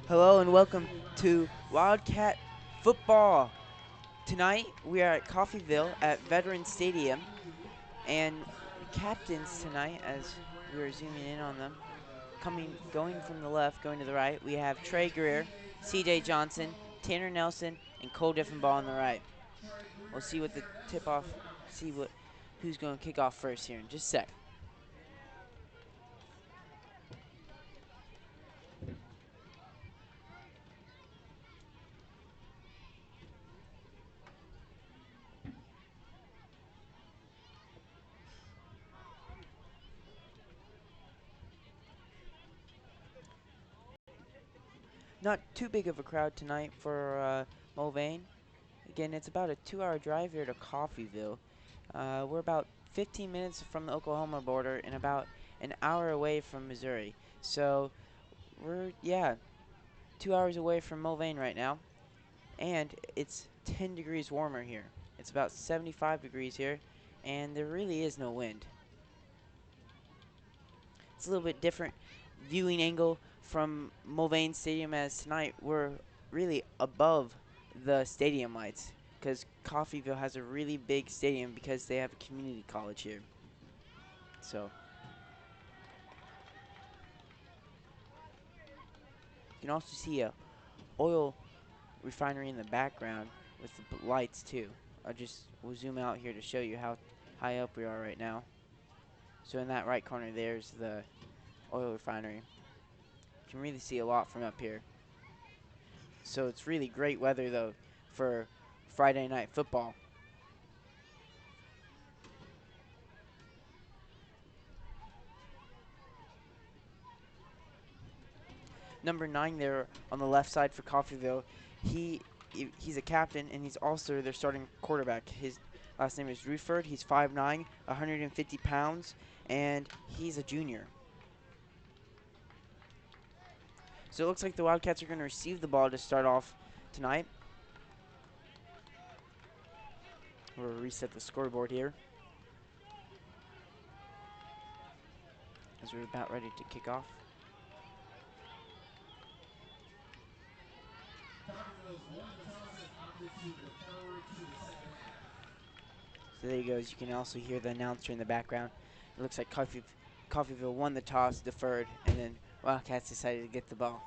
Hello and welcome to Wildcat Football. Tonight we are at Coffeyville at Veterans Stadium, and captains tonight, as we are zooming in on them, going from the left, going to the right, we have Trey Greer, C.J. Johnson, Tanner Nelson, and Cole Diffenbaugh on the right. We'll see what the tip-off, who's going to kick off first here in just a sec. Not too big of a crowd tonight for Mulvane. Again, it's about a 2-hour drive here to Coffeyville. We're about 15 minutes from the Oklahoma border and about an hour away from Missouri. So we're, 2 hours away from Mulvane right now. And it's 10 degrees warmer here. It's about 75 degrees here, and there really is no wind. It's a little bit different viewing angle from Mulvane Stadium, as tonight we're really above the stadium lights because Coffeyville has a really big stadium because they have a community college here. So you can also see a oil refinery in the background with the lights too. We'll zoom out here to show you how high up we are right now. So in that right corner there's the oil refinery. You can really see a lot from up here. So it's really great weather though for Friday night football. Number 9 there on the left side for Coffeyville, he's a captain and he's also their starting quarterback. His last name is Ruford. He's 5'9", 150 pounds, and he's a junior. So it looks like the Wildcats are going to receive the ball to start off tonight. We'll reset the scoreboard here as we're about ready to kick off. So there he goes. You can also hear the announcer in the background. It looks like Coffeyville won the toss, deferred, and then Wildcats decided to get the ball.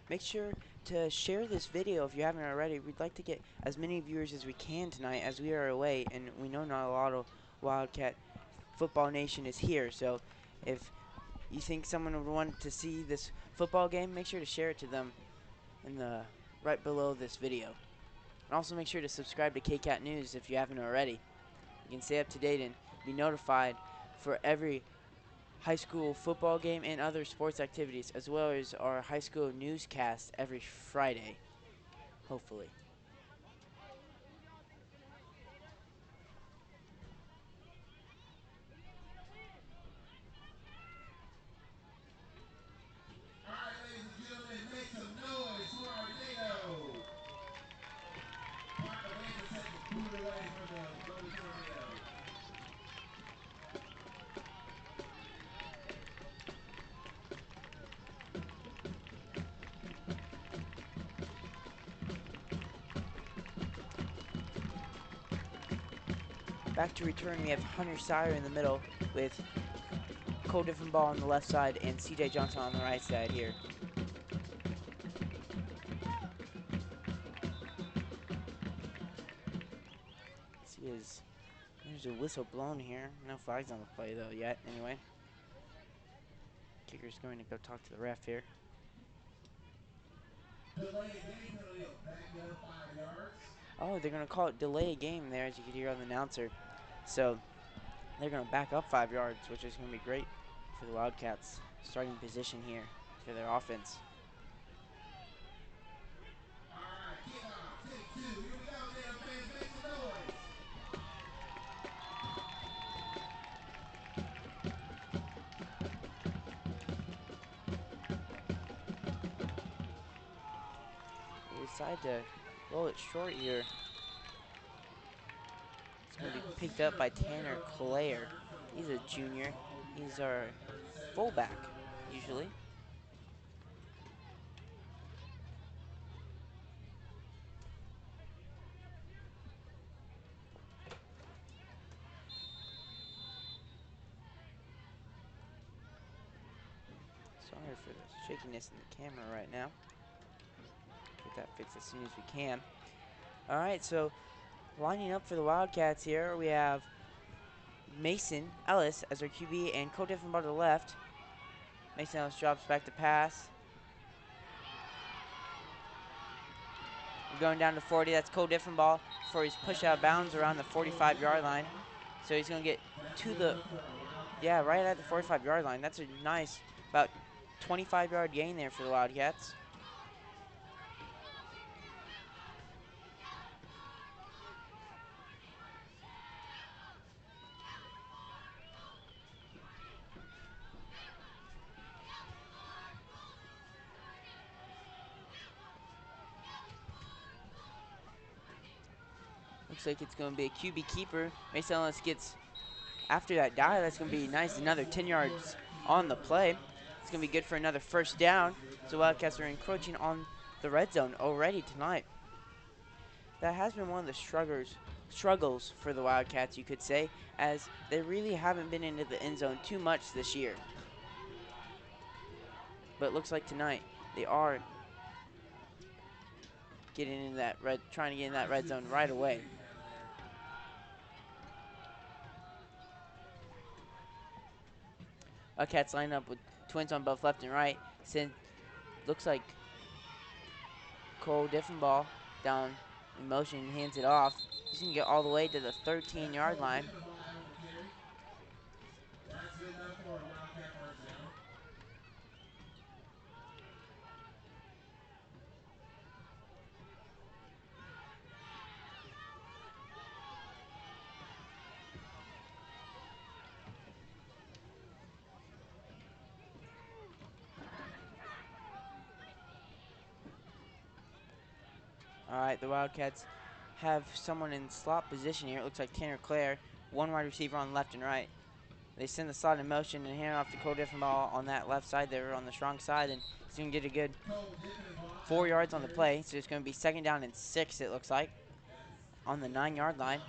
Make sure to share this video if you haven't already. We'd like to get as many viewers as we can tonight as we are away, and we know not a lot of Wildcat Football Nation is here. So if you think someone would want to see this football game, make sure to share it to them right below this video. And also make sure to subscribe to KCAT News if you haven't already. You can stay up to date and be notified for every high school football game and other sports activities, as well as our high school newscast every Friday, hopefully. Back to return, we have Hunter Sire in the middle with Cole Diffenbaugh on the left side and C.J. Johnson on the right side here. There's a whistle blown here. No flags on the play though yet. Anyway, kicker's going to go talk to the ref here. Oh, they're going to call it delay a game there, as you could hear on the announcer. So they're going to back up 5 yards, which is going to be great for the Wildcats. Starting position here for their offense. They decide to roll it short here. It's going to be picked up by Tanner Clare. He's a junior. He's our fullback, usually. Sorry for the shakiness in the camera right now. Get that fixed as soon as we can. All right, so lining up for the Wildcats here, we have Mason Ellis as our QB and Cole Diffenbaugh to the left. Mason Ellis drops back to pass. We're going down to 40. That's Cole Diffenbaugh for his push out of bounds around the 45-yard line. So he's going to get to the, right at the 45-yard line. That's a nice, about 25-yard gain there for the Wildcats. Looks like it's going to be a QB keeper. Mason Ellis gets, after that dive, that's going to be nice. Another 10 yards on the play. It's going to be good for another first down. So Wildcats are encroaching on the red zone already tonight. That has been one of the struggles for the Wildcats, you could say, as they really haven't been into the end zone too much this year. But it looks like tonight they are getting into that trying to get in that red zone right away. Wildcats line up with twins on both left and right. Looks like Cole Diffenbaugh down in motion, hands it off. He's going to get all the way to the 13-yard line. All right, the Wildcats have someone in slot position here. It looks like Tanner Clare, one wide receiver on left and right. They send the slot in motion and hand off to Cole Diffenbaugh on that left side there, on the strong side, and he's going to get a good 4 yards on the play. So it's going to be 2nd down and 6, it looks like, on the 9-yard line.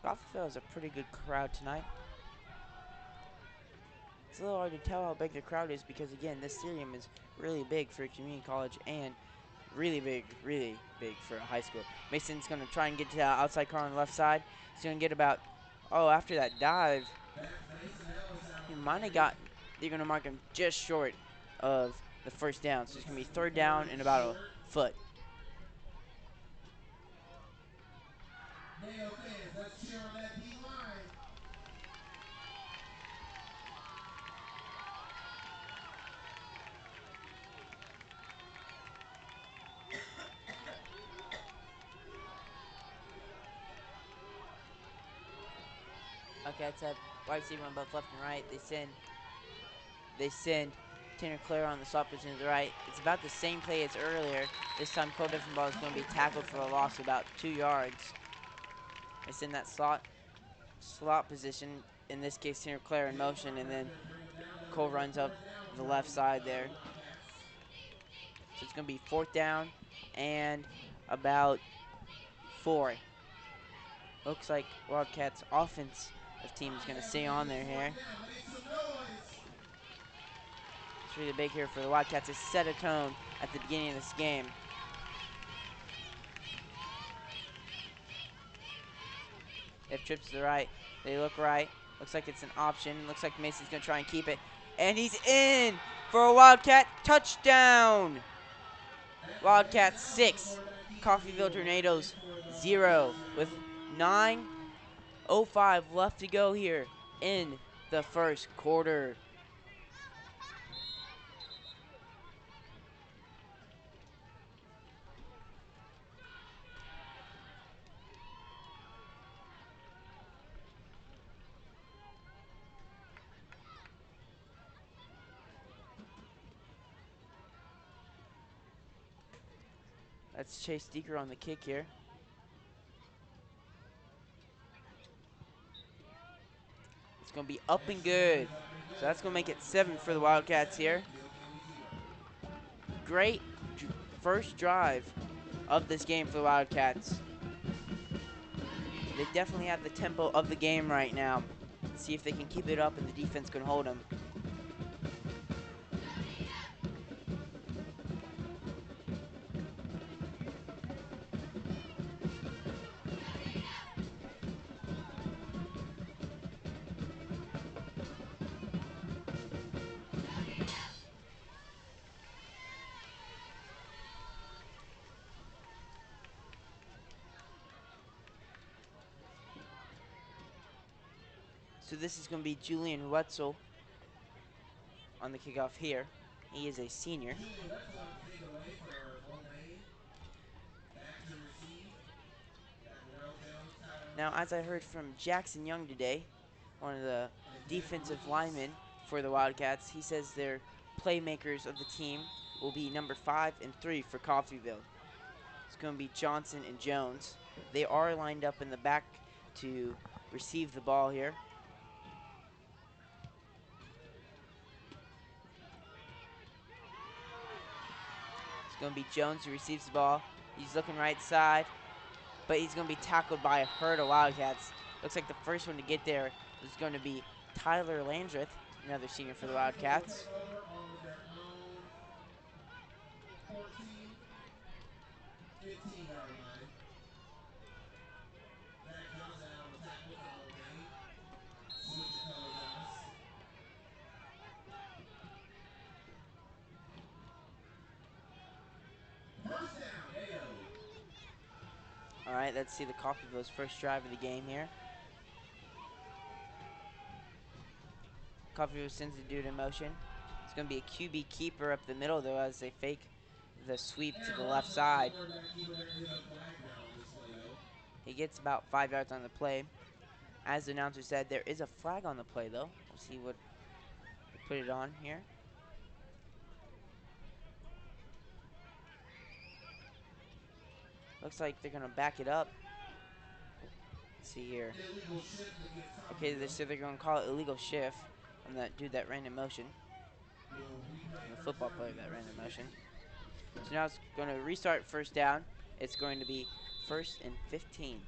Coffeyville is a pretty good crowd tonight. It's a little hard to tell how big the crowd is because, again, this stadium is really big for a community college and really big for a high school. Mason's going to try and get to the outside corner on the left side. He's going to get about, after that dive, he might have got, they're going to mark him just short of the first down. So it's going to be 3rd down and about a foot. Okay, it's a wide receiver on both left and right. They send Tanner Clare on the slot position to the right. It's about the same play as earlier. This time Cole Diffenbaugh is going to be tackled for a loss of about 2 yards. They send that slot position, in this case Tanner Clare in motion, and then Cole runs up the left side there. So it's going to be 4th down and about 4. Looks like Wildcats offensive team is going to stay on there here. It's really big here for the Wildcats to set a tone at the beginning of this game. They have trips to the right. They look right. Looks like it's an option. Looks like Mason's going to try and keep it. And he's in for a Wildcat touchdown. Wildcats 6, Coffeyville Tornadoes 0, with 9:05 left to go here in the first quarter. That's Chase Deeker on the kick here. It's going to be up and good. So that's going to make it 7 for the Wildcats here. Great first drive of this game for the Wildcats. They definitely have the tempo of the game right now. Let's see if they can keep it up and the defense can hold them. So this is going to be Julian Wetzel on the kickoff here. He is a senior. Now, as I heard from Jackson Young today, one of the defensive linemen for the Wildcats, he says their playmakers of the team will be number 5 and 3 for Coffeyville. It's going to be Johnson and Jones. They are lined up in the back to receive the ball here. It's going to be Jones who receives the ball. He's looking right side, but he's going to be tackled by a herd of Wildcats. Looks like the first one to get there is going to be Tyler Landreth, another senior for the Wildcats. All right, let's see the Coffeyville's first drive of the game here. Coffeyville sends the dude in motion. It's going to be a QB keeper up the middle, though, as they fake the sweep to the left side. He gets about 5 yards on the play. As the announcer said, there is a flag on the play, though. We'll see what they put it on here. Looks like they're going to back it up. Let's see here. Okay, so they're going to call it illegal shift on that dude that ran in motion. The football player that ran in motion. So now it's going to restart first down. It's going to be 1st and 15.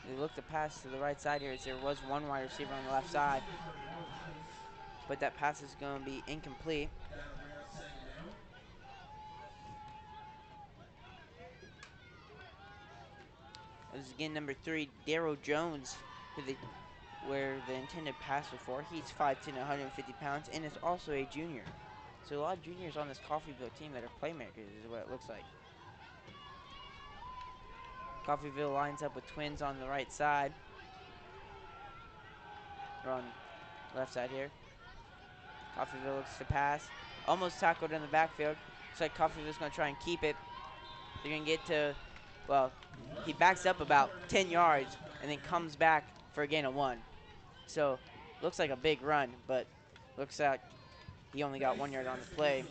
They look to pass to the right side here as there was one wide receiver on the left side. But that pass is going to be incomplete. This is again number 3, Darryl Jones, where the intended pass was for. He's 5'10", 150 pounds, and is also a junior. So a lot of juniors on this Coffeyville team that are playmakers is what it looks like. Coffeyville lines up with twins on the right side. Or on the left side here. Coffeyville looks to pass. Almost tackled in the backfield. Looks like Coffeyville's going to try and keep it. They're going to get to, well, he backs up about 10 yards and then comes back for a gain of 1. So, looks like a big run, but looks like he only got 1 yard on the play.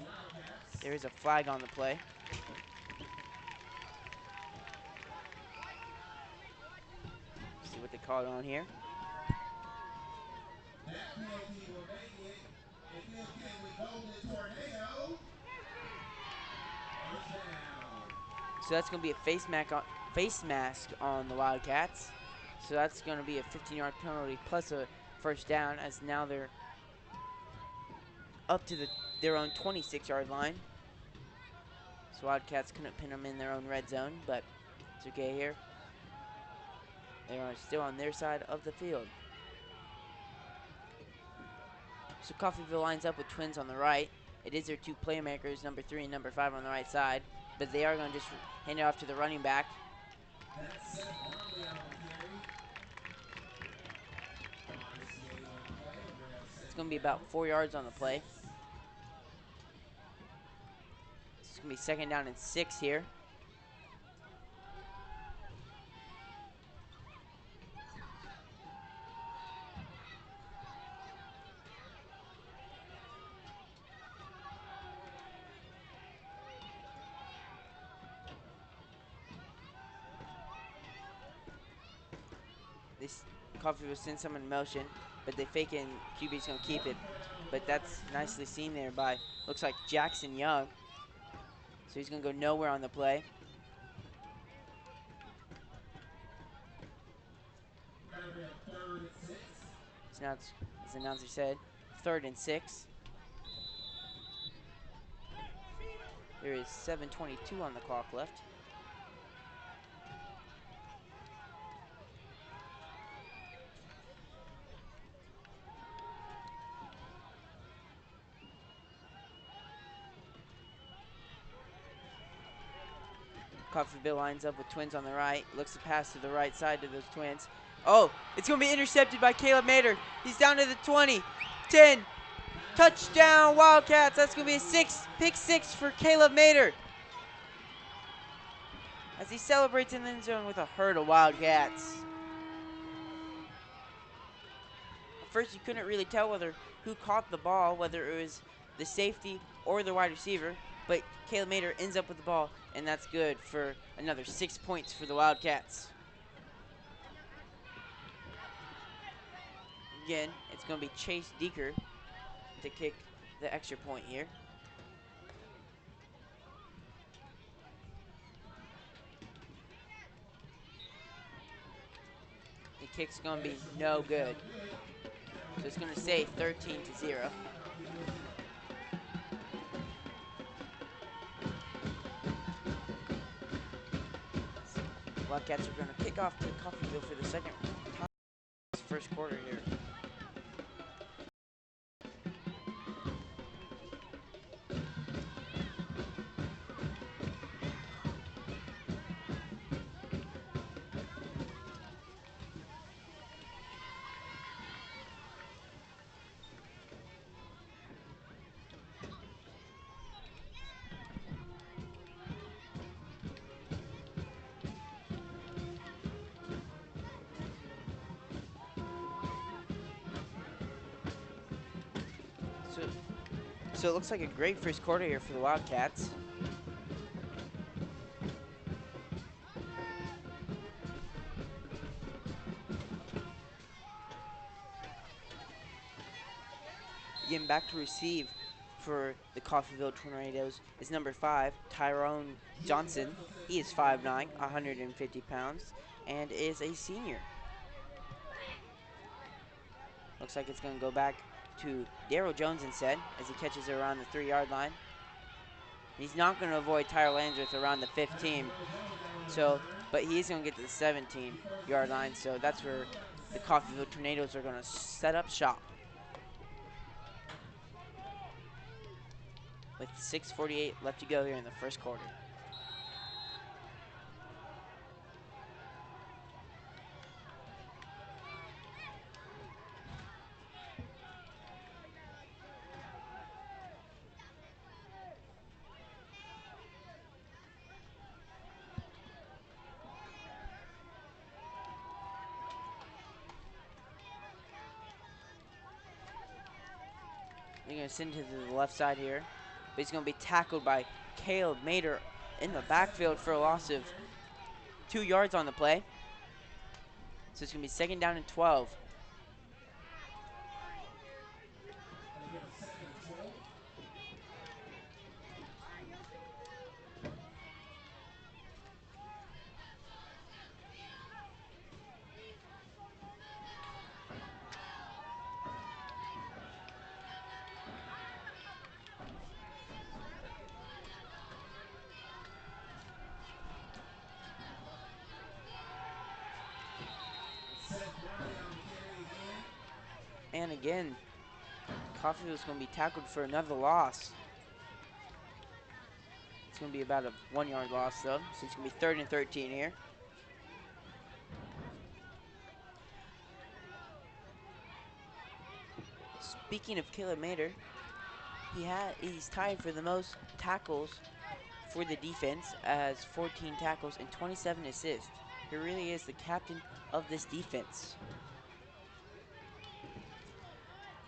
There is a flag on the play. See what they call it on here. So that's going to be a face mask on the Wildcats. So that's going to be a 15-yard penalty plus a first down, as now they're up to their own 26-yard line. So Wildcats couldn't pin them in their own red zone, but it's okay here. They are still on their side of the field. So Coffeyville lines up with twins on the right. It is their 2 playmakers, number 3 and number 5 on the right side. But they are going to just hand it off to the running back. It's going to be about 4 yards on the play. It's going to be 2nd down and 6 here. Coffeyville sends someone in motion, but they fake it and QB's going to keep it. But that's nicely seen there by, looks like Jackson Young. So he's going to go nowhere on the play. So now it's, as the announcer said, 3rd and 6. There is 7:22 on the clock left. Coffeyville lines up with twins on the right. Looks to pass to the right side to those twins. Oh, it's going to be intercepted by Caleb Mater. He's down to the 20, 10. Touchdown, Wildcats. That's going to be a pick six for Caleb Mater. As he celebrates in the end zone with a herd of Wildcats. At first, you couldn't really tell who caught the ball, whether it was the safety or the wide receiver. But Caleb Mater ends up with the ball, and that's good for another 6 points for the Wildcats. Again, it's going to be Chase Deeker to kick the extra point here. The kick's going to be no good. So it's going to stay 13-0. Wildcats are going to kick off to Coffeyville for the second time this first quarter here. So it looks like a great first quarter here for the Wildcats. Getting back to receive for the Coffeyville Tornadoes is number 5, Tyrone Johnson. He is 5'9", 150 pounds, and is a senior. Looks like it's going to go back to Daryl Jones instead as he catches it around the 3-yard line. He's not going to avoid Tyler Landsworth around the 15. But he is going to get to the 17-yard line, so that's where the Coffeyville Tornadoes are going to set up shop. With 6:48 left to go here in the first quarter. They're going to send him to the left side here. But he's going to be tackled by Caleb Mater in the backfield for a loss of 2 yards on the play. So it's going to be 2nd down and 12. And again, Coffeyville is going to be tackled for another loss. It's going to be about a 1-yard loss, though. So it's going to be 3rd and 13 here. Speaking of Caleb Mater, he's tied for the most tackles for the defense as 14 tackles and 27 assists. He really is the captain of this defense.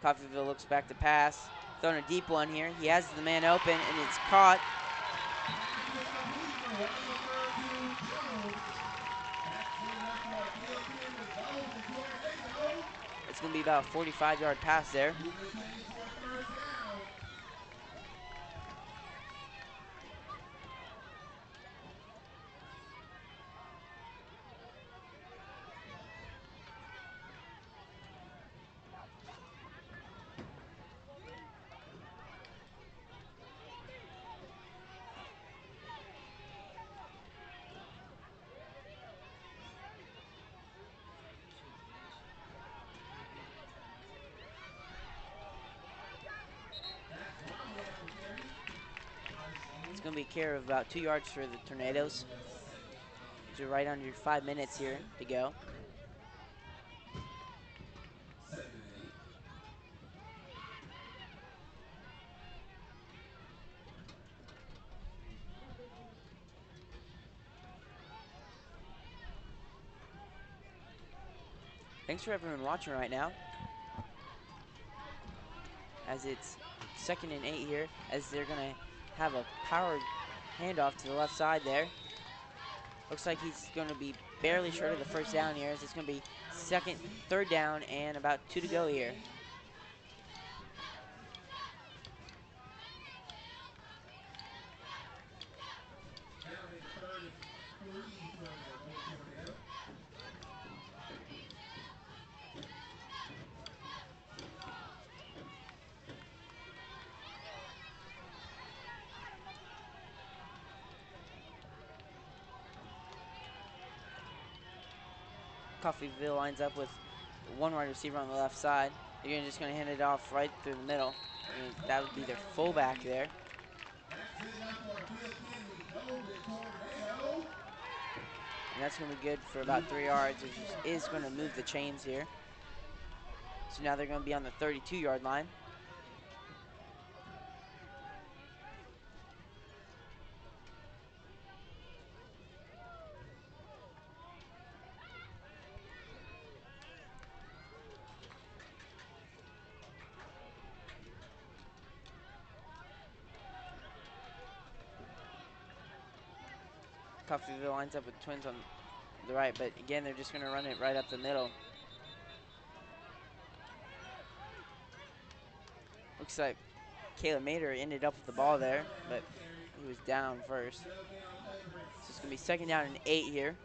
Coffeyville looks back to pass. Throwing a deep one here. He has the man open, and it's caught. going to be about a 45-yard pass there. It's going to be a carry of about 2 yards for the Tornadoes. So right under 5 minutes here to go. Thanks for everyone watching right now. As it's 2nd and 8 here, as they're going to have a power handoff to the left side there. Looks like he's going to be barely short of the first down here, as it's going to be 3rd down and about 2 to go here. Coffeyville lines up with one wide receiver on the left side. They're just going to hand it off right through the middle. And that would be their fullback there. And that's going to be good for about 3 yards, which is going to move the chains here. So now they're going to be on the 32-yard line. Coffeyville lines up with twins on the right, but again, they're just going to run it right up the middle. Looks like Caleb Mater ended up with the ball there, but he was down first. So it's going to be 2nd down and 8 here.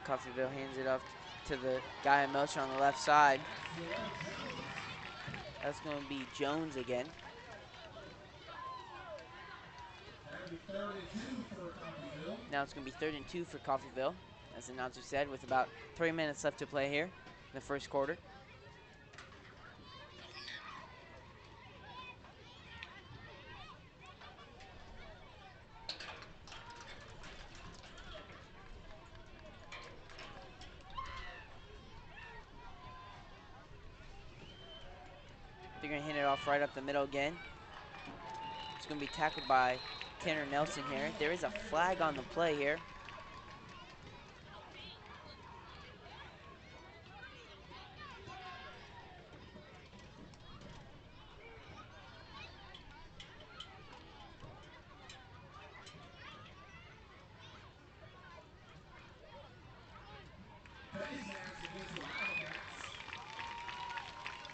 Coffeyville hands it off to the guy in motion on the left side. That's going to be Jones again. Now it's going to be 3rd and 2 for Coffeyville, as the announcer said, with about 3 minutes left to play here in the first quarter. They're going to hand it off right up the middle again. It's going to be tackled by Tanner Nelson here. There is a flag on the play here.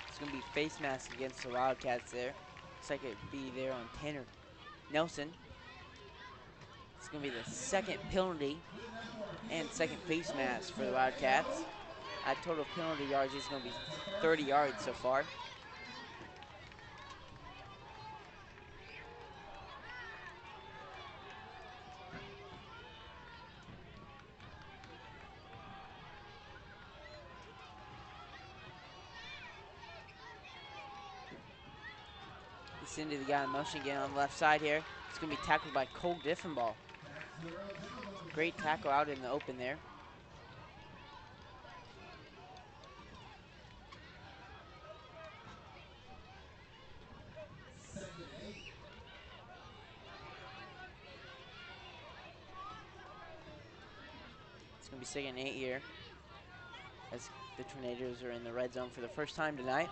It's going to be face mask against the Wildcats there. Looks like it'd be there on Tanner Nelson. It's going to be the 2nd penalty and 2nd face mask for the Wildcats. At total penalty yards, it's going to be 30 yards so far. Into the guy in motion again on the left side here. It's going to be tackled by Cole Diffenball. Great tackle out in the open there. going to be 2nd and 8 here, as the Tornadoes are in the red zone for the first time tonight.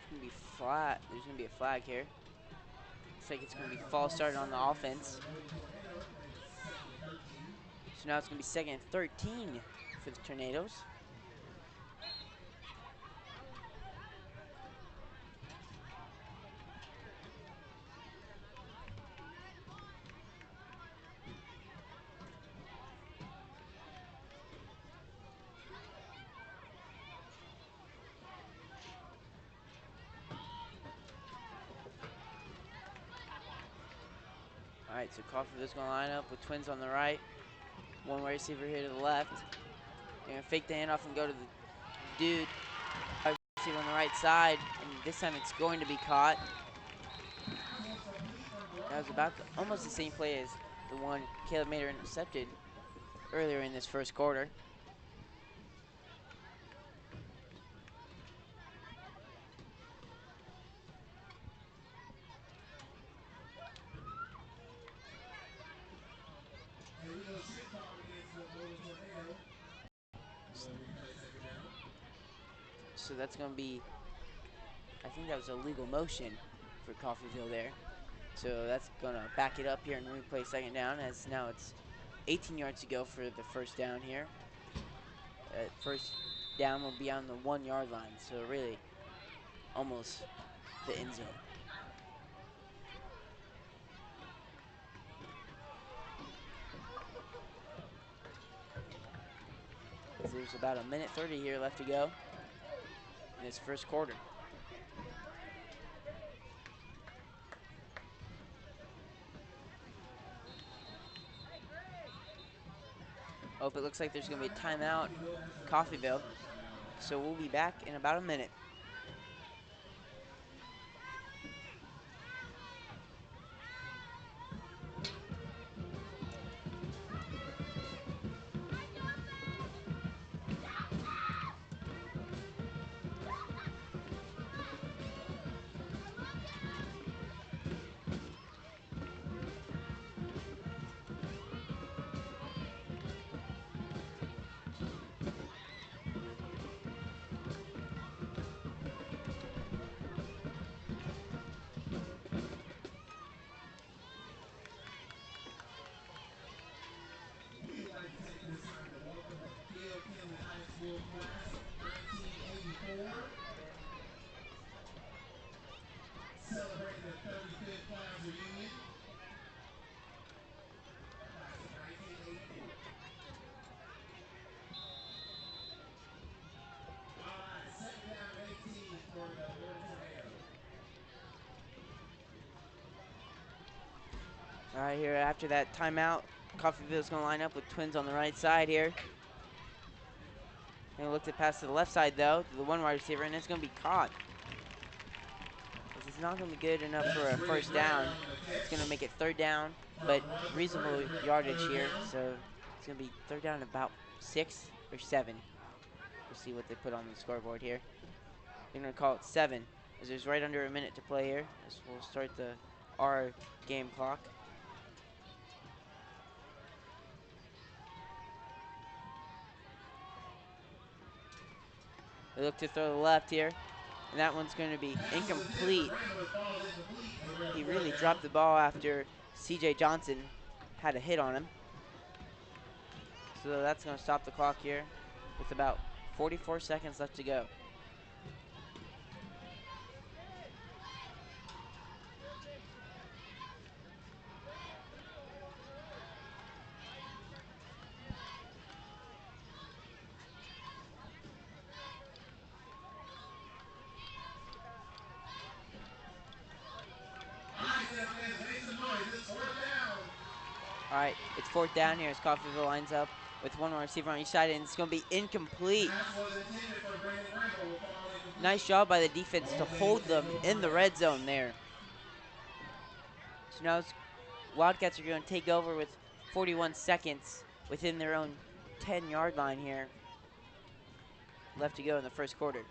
It's going to be flat. There's going to be a flag here. Looks like it's going to be false start on the offense. So now it's going to be 2nd and 13 for the Tornadoes. All right, so Coffeyville's going to line up with twins on the right. One wide receiver here to the left. They're going to fake the handoff and go to the dude. Wide receiver on the right side, and this time it's going to be caught. That was about almost the same play as the one Caleb Mater intercepted earlier in this first quarter. So that's going to be, I think that was a legal motion for Coffeyville there. So that's going to back it up here and replay 2nd down, as now it's 18 yards to go for the first down here. First down will be on the 1 yard line, so really almost the end zone. There's about 1:30 here left to go in this first quarter. Oh, it looks like there's going to be a timeout, Coffeyville. So we'll be back in about a minute. High School class of 1984, celebrating the 35th class reunion, class of 1984. All right, 2nd down and 18 for the Little Tornadoes. All right, here after that timeout, Coffeyville's going to line up with twins on the right side here. Going to look to pass to the left side, though, to the 1 wide receiver, and it's going to be caught. This is not going to be good enough for a first down. It's going to make it 3rd down, but reasonable yardage here. So it's going to be 3rd down about 6 or 7. We'll see what they put on the scoreboard here. They're going to call it 7, as there's right under a minute to play here. This will start our game clock. They look to throw the left here, and that one's going to be incomplete. He really dropped the ball after C.J. Johnson had a hit on him. So that's going to stop the clock here with about 44 seconds left to go. All right, it's 4th down here as Coffeyville lines up with 1 more receiver on each side, and it's going to be incomplete. Nice job by the defense to hold them in the red zone there. So now Wildcats are going to take over with 41 seconds within their own 10-yard line here. left to go in the first quarter.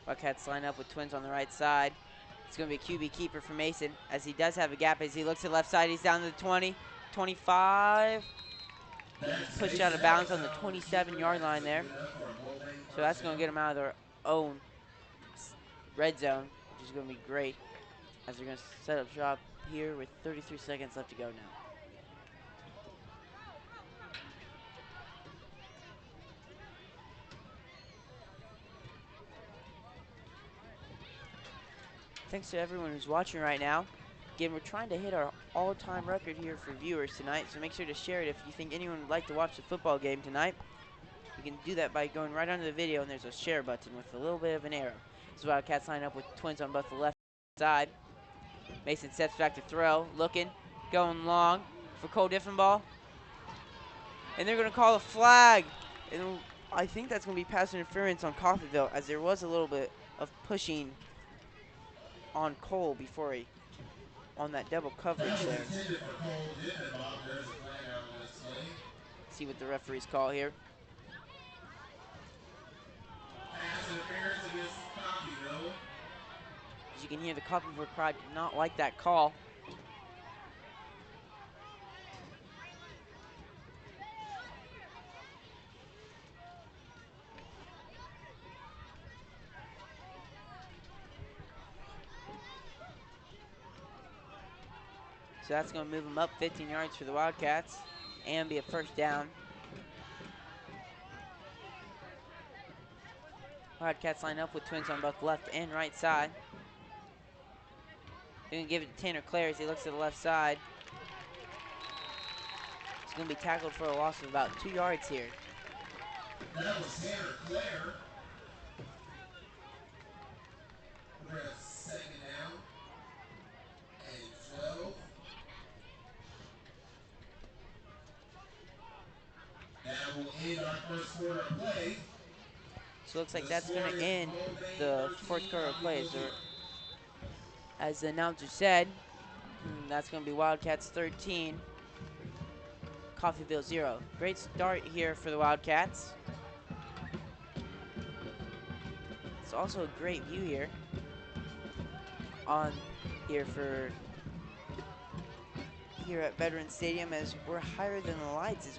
Wildcats line up with Twins on the right side. It's going to be a QB keeper for Mason, as he does have a gap as he looks to the left side. He's down to the 20, 25. Pushed out of bounds on the 27-yard line there. So that's going to get them out of their own red zone, which is going to be great, as they're going to set up shop here with 33 seconds left to go now. Thanks to everyone who's watching right now. Again, we're trying to hit our all-time record here for viewers tonight, so make sure to share it if you think anyone would like to watch the football game tonight. You can do that by going right under the video, and there's a share button with a little bit of an arrow. This is Wildcats line up with Twins on both the left side. Mason steps back to throw, looking, going long for Cole Diffenball. And they're going to call a flag. And I think that's going to be pass interference on Coffeyville, as there was a little bit of pushing on Cole before he, on that double coverage there. See what the referees call here. As you can hear, the Coffeyville crowd did not like that call. So that's going to move them up 15 yards for the Wildcats and be a first down. Wildcats line up with Twins on both left and right side. They're going to give it to Tanner Clare as he looks to the left side. He's going to be tackled for a loss of about 2 yards here. That was Tanner Clare. We're at second down and 12. That will end our first quarter of play. So it looks like that's going to end the fourth quarter of plays. As the announcer said, that's going to be Wildcats 13, Coffeyville 0. Great start here for the Wildcats. It's also a great view here here at Veterans Stadium, as we're higher than the lights is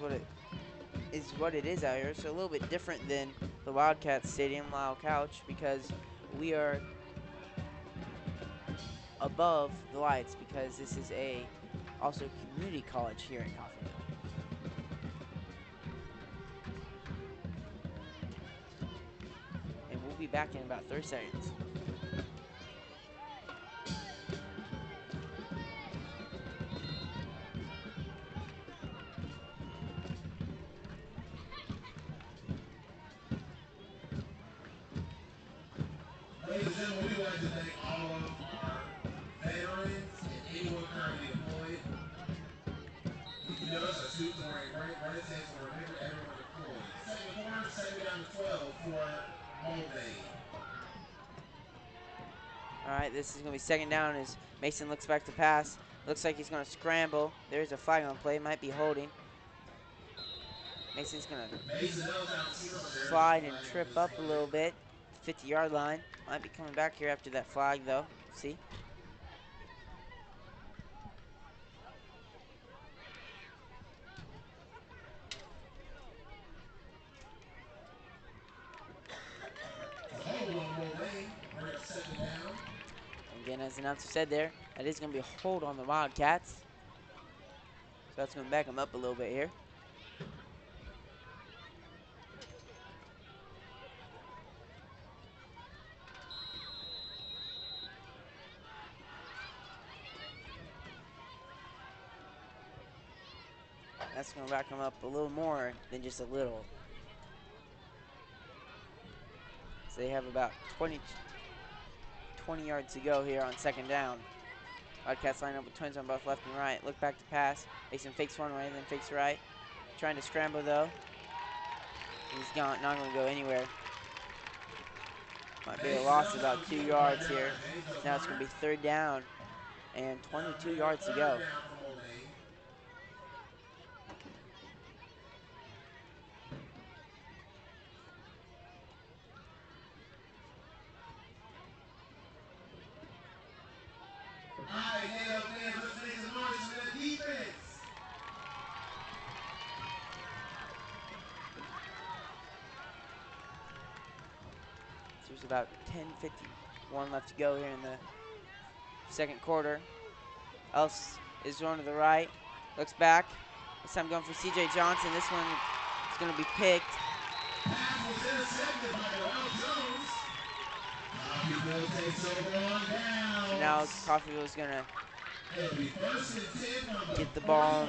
what it is out here. So a little bit different than the Wildcats Stadium, Lyle Couch, because we are above the lights, because this is also community college here in Coffeyville. And we'll be back in about 30 seconds. Ladies and gentlemen, we would like to thank all of our veterans and anyone currently employed. You notice our students are wearing red tanks to remember everyone employed. Second quarter, second down to 12 for Mulvane. All right, this is going to be second down as Mason looks back to pass. Looks like he's going to scramble. There's a flag on play. Might be holding. Mason's going to slide and trip up a little bit. 50-yard line. Might be coming back here after that flag, though. See? Again, as the announcer said there, that is going to be a hold on the Wildcats. So that's going to back them up a little bit here. That's going to back them up a little more than just a little. So they have about 20 yards to go here on second down. Wildcats line up with twins on both left and right. Look back to pass. Mason fakes one way, then fakes right. Trying to scramble though. He's not going to go anywhere. Might be a loss of about 2 yards here. Now it's going to be third down and 22 yards to go. There's about 10:51 left to go here in the second quarter. Ellis is going to the right, looks back. This time going for C.J. Johnson. This one is going to be picked. So now Coffeyville is going to get the ball.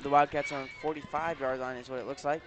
The Wildcats are on 45-yard line is what it looks like.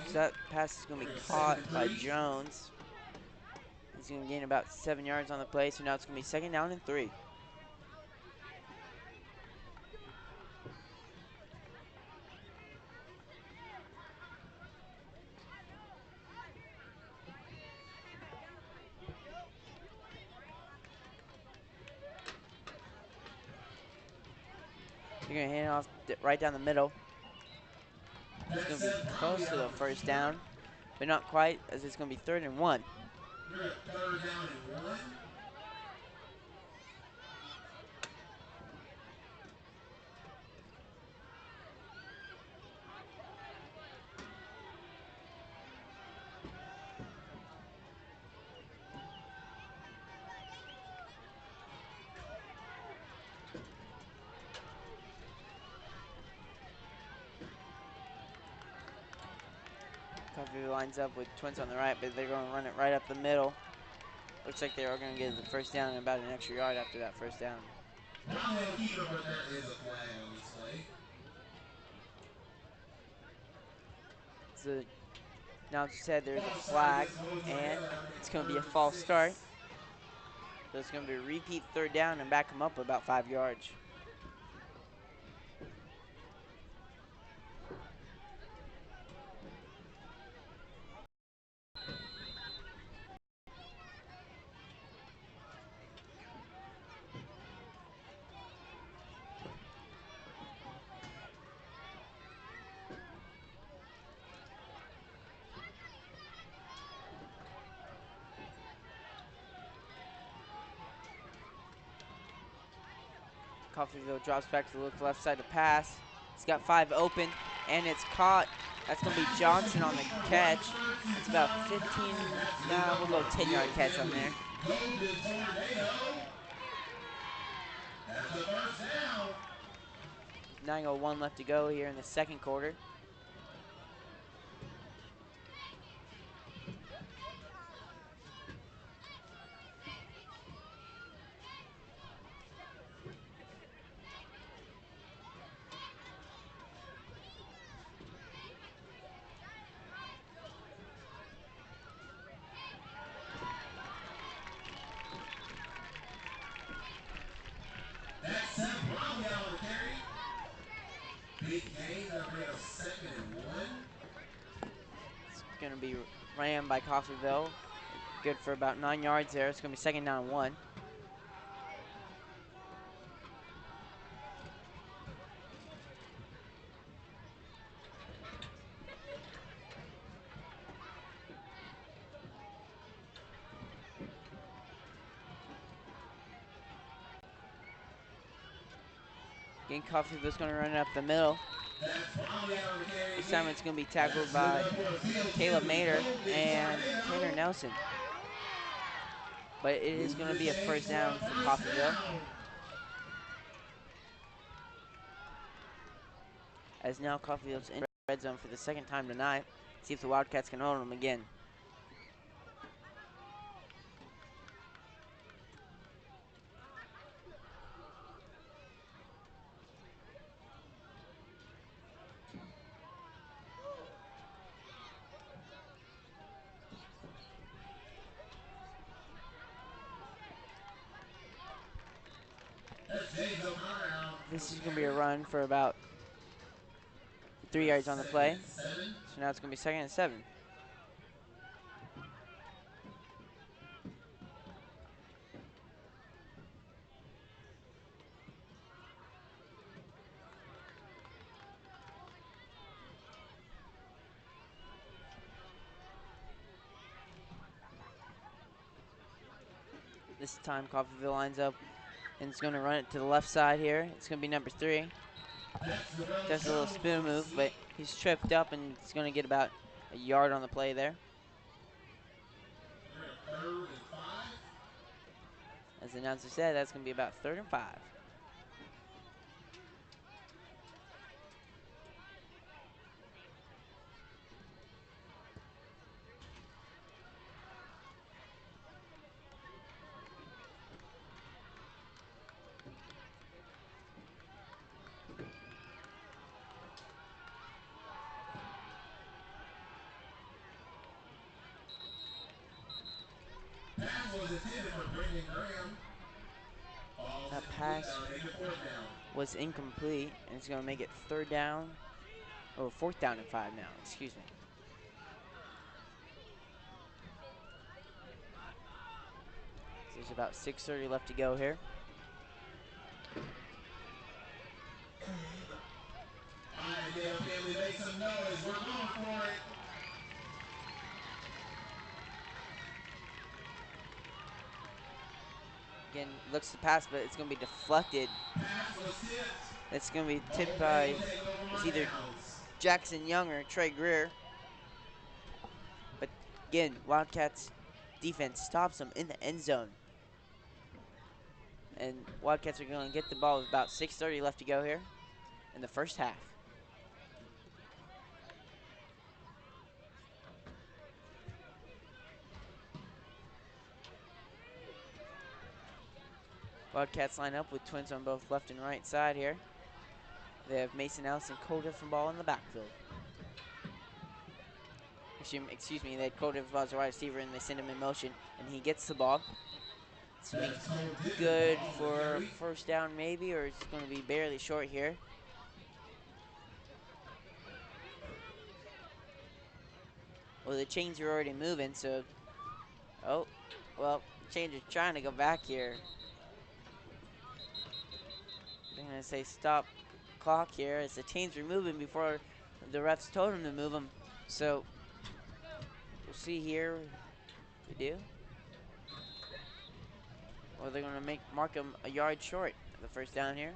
So that pass is going to be caught by Jones. He's going to gain about 7 yards on the play, so now it's going to be second down and 3. They're going to hand it off right down the middle. It's going to be close to the first down, but not quite, as it's going to be third and 1. Third down and 1. Coffeyville lines up with twins on the right, but they're going to run it right up the middle. Looks like they are going to get the first down and about an extra yard after that first down. So now said there's a flag, and it's going to be a false start. So it's going to be a repeat third down and back them up about 5 yards. Coffeyville drops back to the left side to pass. He's got 5 open, and it's caught. That's going to be Johnson on the catch. It's about 15, we'll go 10-yard catch on there. That's the first down. 9:01 left to go here in the second quarter. It's going to be ran by Coffeyville. Good for about 9 yards there. It's going to be second down and 1. Again, Coffeyville's going to run it up the middle. This time it's going to be tackled by Caleb Mater and Tanner Nelson. but it is going to be a first down for Coffeyville. As now Coffeyville's in the red zone for the second time tonight. See if the Wildcats can hold them again. This is going to be a run for about 3 yards on the play. So now it's going to be 2nd and 7. This time Coffeyville lines up and it's going to run it to the left side here. It's going to be number 3. Just a little spin move, but he's tripped up and he's going to get about a yard on the play there. As the announcer said, that's going to be about 3rd and 5. That pass was incomplete, and it's going to make it 3rd down. Oh, 4th down and 5 now, excuse me. There's about 6:30 left to go here. Family, make some noise. We're going for it. Again, looks to pass, but it's going to be deflected. It's going to be tipped by it's either Jackson Young or Trey Greer. But again, Wildcats defense stops them in the end zone. And Wildcats are going to get the ball with about 6:30 left to go here in the first half. Wildcats line up with twins on both left and right side here. They have Mason Ellis and Cole Diffenball in the backfield. Excuse me, they had Cole Diffenball as a wide receiver and they send him in motion and he gets the ball. It's going to be good for 1st down maybe, or it's going to be barely short here. Well, the chains are already moving, so... Oh, well, chains are trying to go back here. I'm going to say stop clock here as the chains were moving before the refs told them to move them. So, we'll see here what they do. Or they're going to mark them a yard short of the 1st down here.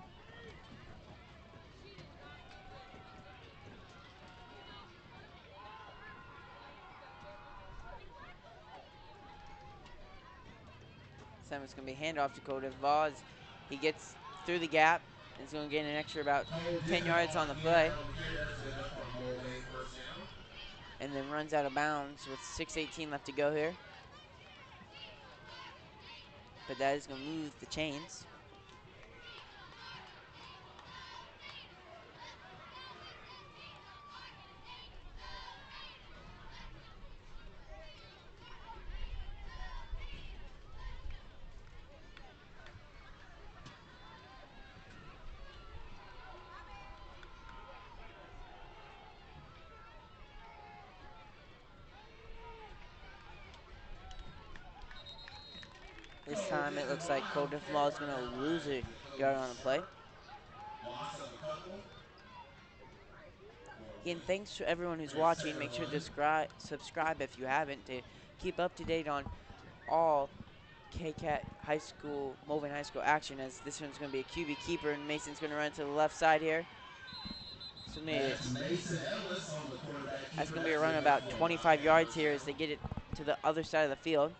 This time it's going to be handoff to Cole Diffenball as he gets through the gap. He's going to gain an extra about 10 yards on the play. And then runs out of bounds with 6:18 left to go here. But that is going to move the chains. This time it looks like Cole Diffenball is going to lose a yard on the play. Again, thanks to everyone who's watching. Make sure to subscribe if you haven't to keep up to date on all KCAT High School, Mulvane High School action, as this one's going to be a QB keeper and Mason's going to run to the left side here. So that's going to be a run about 25 yards here as they get it to the other side of the field.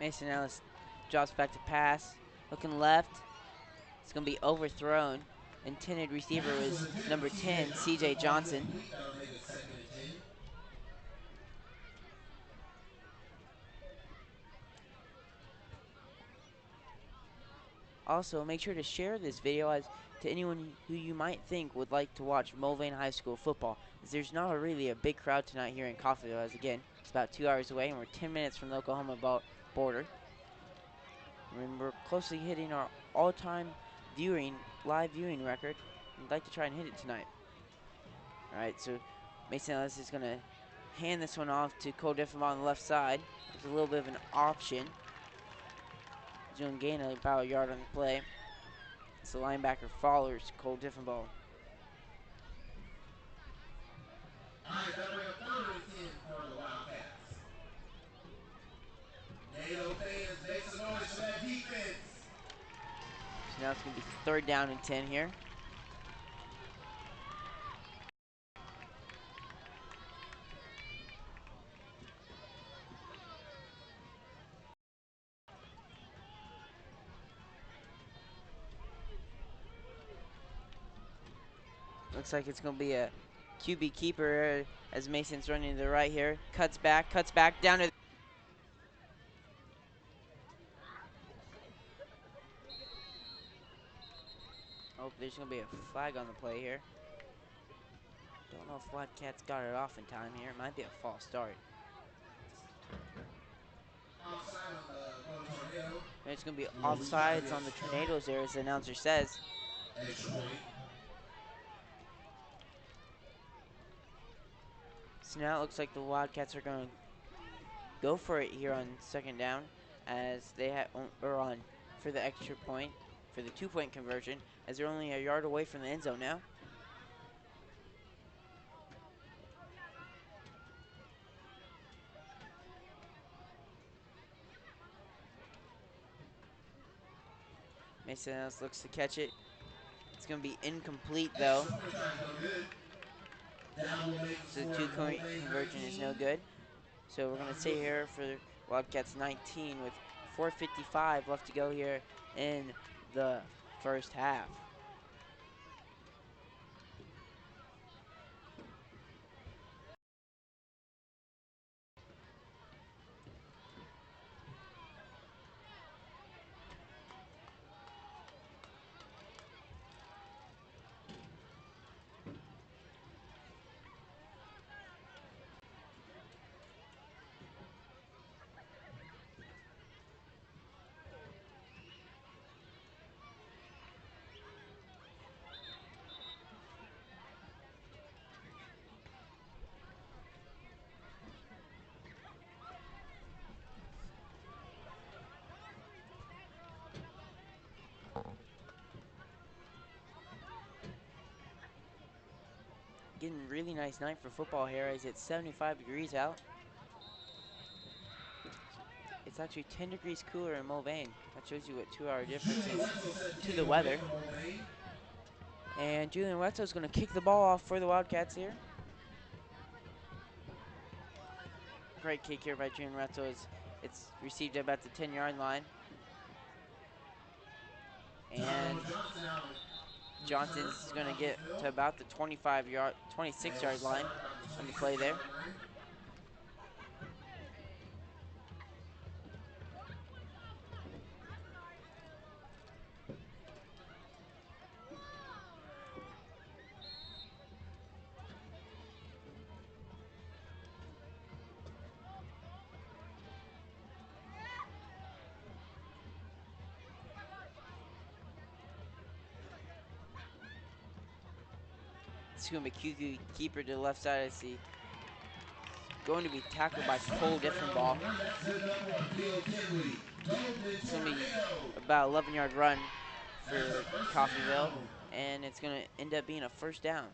Mason Ellis drops back to pass. Looking left. It's going to be overthrown. Intended receiver was number 10, C.J. Johnson. Also, make sure to share this video to anyone who you might think would like to watch Mulvane High School football, as there's not really a big crowd tonight here in Coffeyville, as again, it's about 2 hours away and we're 10 minutes from the Oklahoma border. And we're closely hitting our all-time live viewing record. We'd like to try and hit it tonight. Alright, so Mason Ellis is going to hand this one off to Cole Diffenbaugh on the left side. There's a little bit of an option. He's going to gain about a yard on the play. It's the linebacker follows Cole Diffenbaugh. So now it's going to be 3rd down and 10 here. Looks like it's going to be a QB keeper as Mason's running to the right here. Cuts back, down to... Oh, there's going to be a flag on the play here. Don't know if Wildcats got it off in time here. It might be a false start. And it's going to be offsides on the Tornadoes there, as the announcer says. So now it looks like the Wildcats are going to go for it here on 2nd down, as they are on for the extra point, for the 2-point conversion, as they're only a yard away from the end zone now. Mason Ellis looks to catch it. It's going to be incomplete, though. So the 2-point conversion is no good. So we're going to stay here for Wildcats 19 with 4:55 left to go here in the first half. Getting a really nice night for football here as it's 75 degrees out. It's actually 10 degrees cooler in Mulvane. That shows you what 2-hour difference is to the weather. And Julian Wetzel is going to kick the ball off for the Wildcats here. Great kick here by Julian Wetzel. It's received about the 10-yard line. And Johnson's going to get to about the 26-yard line on the play there. It's going to be QB keeper to the left side. I see. Going to be tackled by Cole Diffenbaugh. It's going to be about 11-yard run for Coffeyville, and it's going to end up being a 1st down.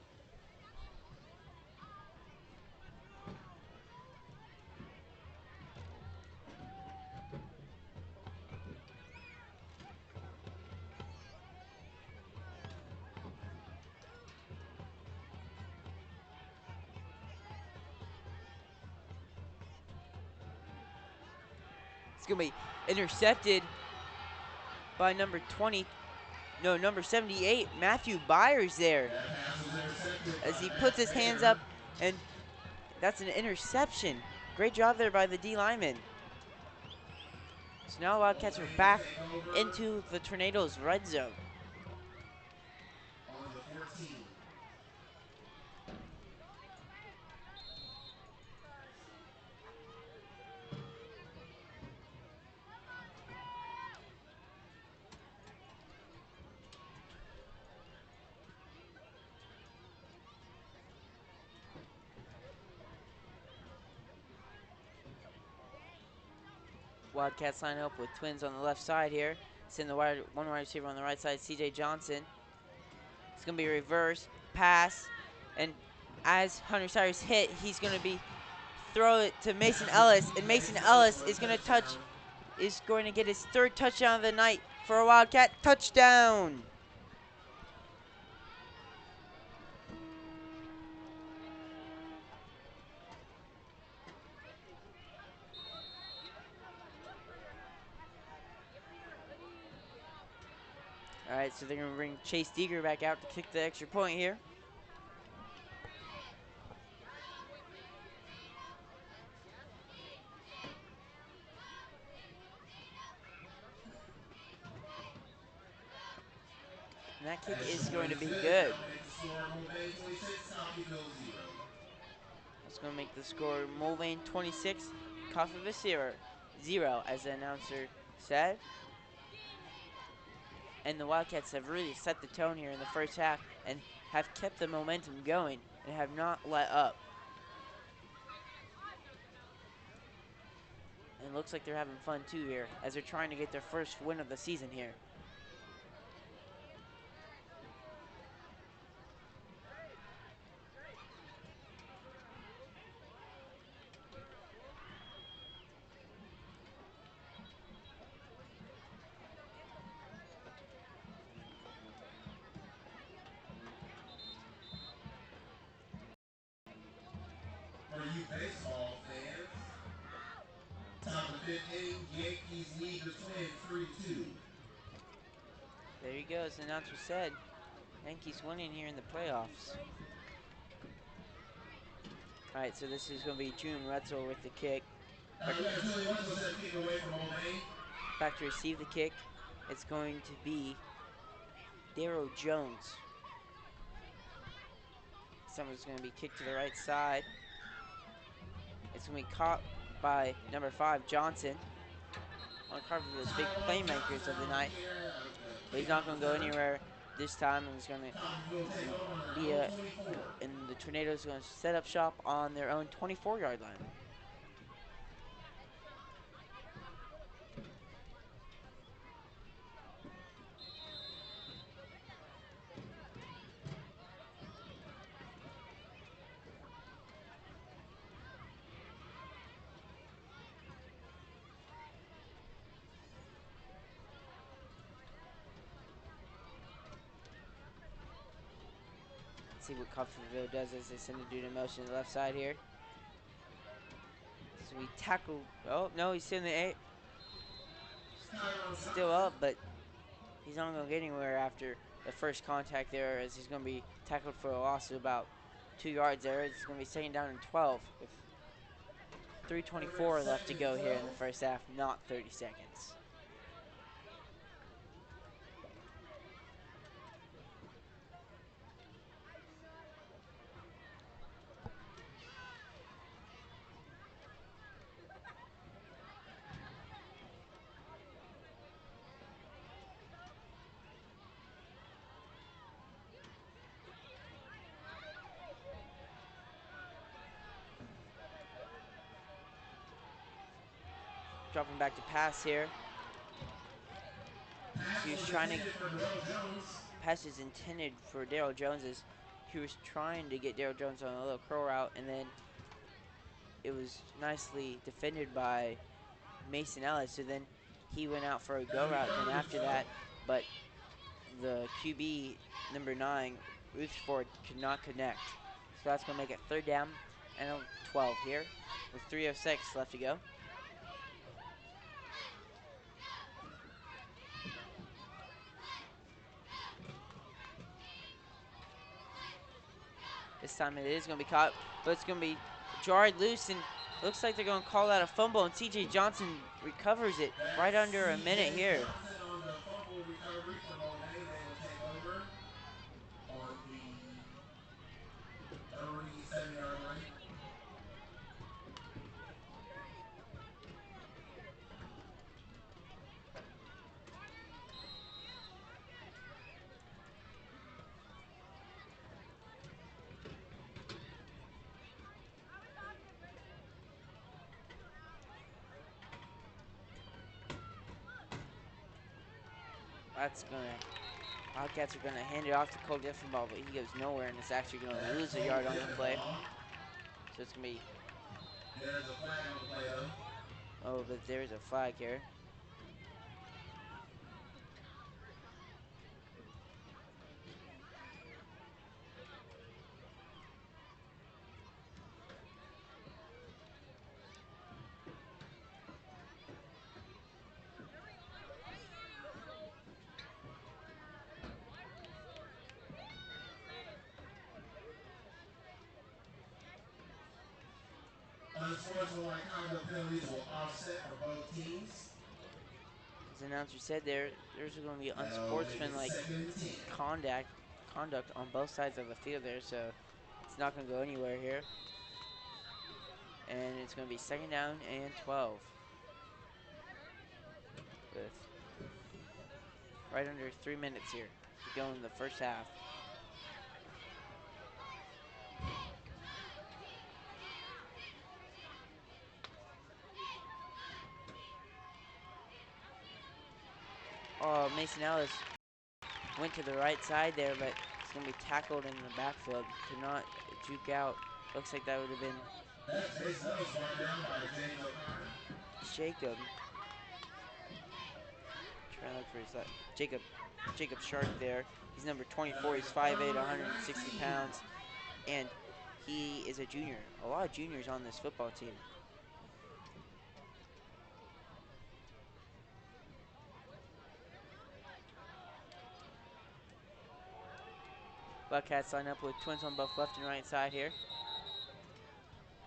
It's going to be intercepted by number 78, Matthew Byers there. As he puts his hands up, and that's an interception. Great job there by the D lineman. So now Wildcats are back into the Tornadoes' red zone. On the 14. Wildcats line up with twins on the left side here. Send the one wide receiver on the right side, CJ Johnson. It's going to be a reverse pass, and as Hunter Cyrus hit, he's going to throw it to Mason Ellis, and Mason Ellis is going to get his third touchdown of the night for a Wildcat touchdown. All right, so they're going to bring Chase Deeger back out to kick the extra point here. And that kick is going to be good. That's going to make the score Mulvane 26, Coffeyville 0, as the announcer said. And the Wildcats have really set the tone here in the first half and have kept the momentum going and have not let up. And it looks like they're having fun too here as they're trying to get their first win of the season here. For you baseball fans, top of the 5th inning, Yankees lead the Twins 3-2. There you go, as the announcer said. Yankees winning here in the playoffs. All right, so this is going to be June Retzel with the kick. Back to receive the kick. It's going to be Darrow Jones. Someone's going to be kicked to the right side. It's going to be caught by number 5, Johnson. One of Coffeyville's big playmakers of the night. But he's not going to go anywhere this time. And he's going to be and the Tornadoes are going to set up shop on their own 24-yard line. See what Coffeyville does as they send a dude in motion to the left side here. So we tackle. Oh, no, he's still in the 8. Still up, but he's not going to get anywhere after the first contact there, as he's going to be tackled for a loss of about 2 yards there. It's going to be second down and 12 with 3:24 left to go here in the first half, not 30 seconds. Dropping back to pass here. He was trying to. Pass is intended for Darryl Jones. He was trying to get Darryl Jones on a little curl route, and then it was nicely defended by Mason Ellis. So then he went out for a go route. Then after that, but the QB number 9, Rutherford, could not connect. So that's going to make it third down and 12 here with 3:06 left to go. This time it is going to be caught, but it's going to be jarred loose, and looks like they're going to call out a fumble, and C.J. Johnson recovers it right under a minute here. Johnson on the fumble recovery for Mulvane. They will take over on the 37-yard line. That's going to, Wildcats are going to hand it off to Cole Diffenbaugh, but he goes nowhere, and it's actually going to lose a yard on the play. So it's going to be, There's a flag on the play, though. oh, but there's a flag here. Unsportsmanlike conduct penalties will offset for both teams. As the announcer said, there's going to be That'll make it unsportsmanlike 2nd and 10. conduct on both sides of the field there, so it's not going to go anywhere here. And it's going to be 2nd down and 12. With right under 3 minutes here to go in the first half. Oh, Mason Ellis went to the right side there, but it's going to be tackled in the backfield. Could not juke out. Looks like that would have been That's Mason Ellis brought down by James O'Connor. Jacob. Trying to look for his Jacob Sharp there. He's number 24. He's 5'8", 160 pounds, and he is a junior. A lot of juniors on this football team. Buckeyes line up with twins on both left and right side here.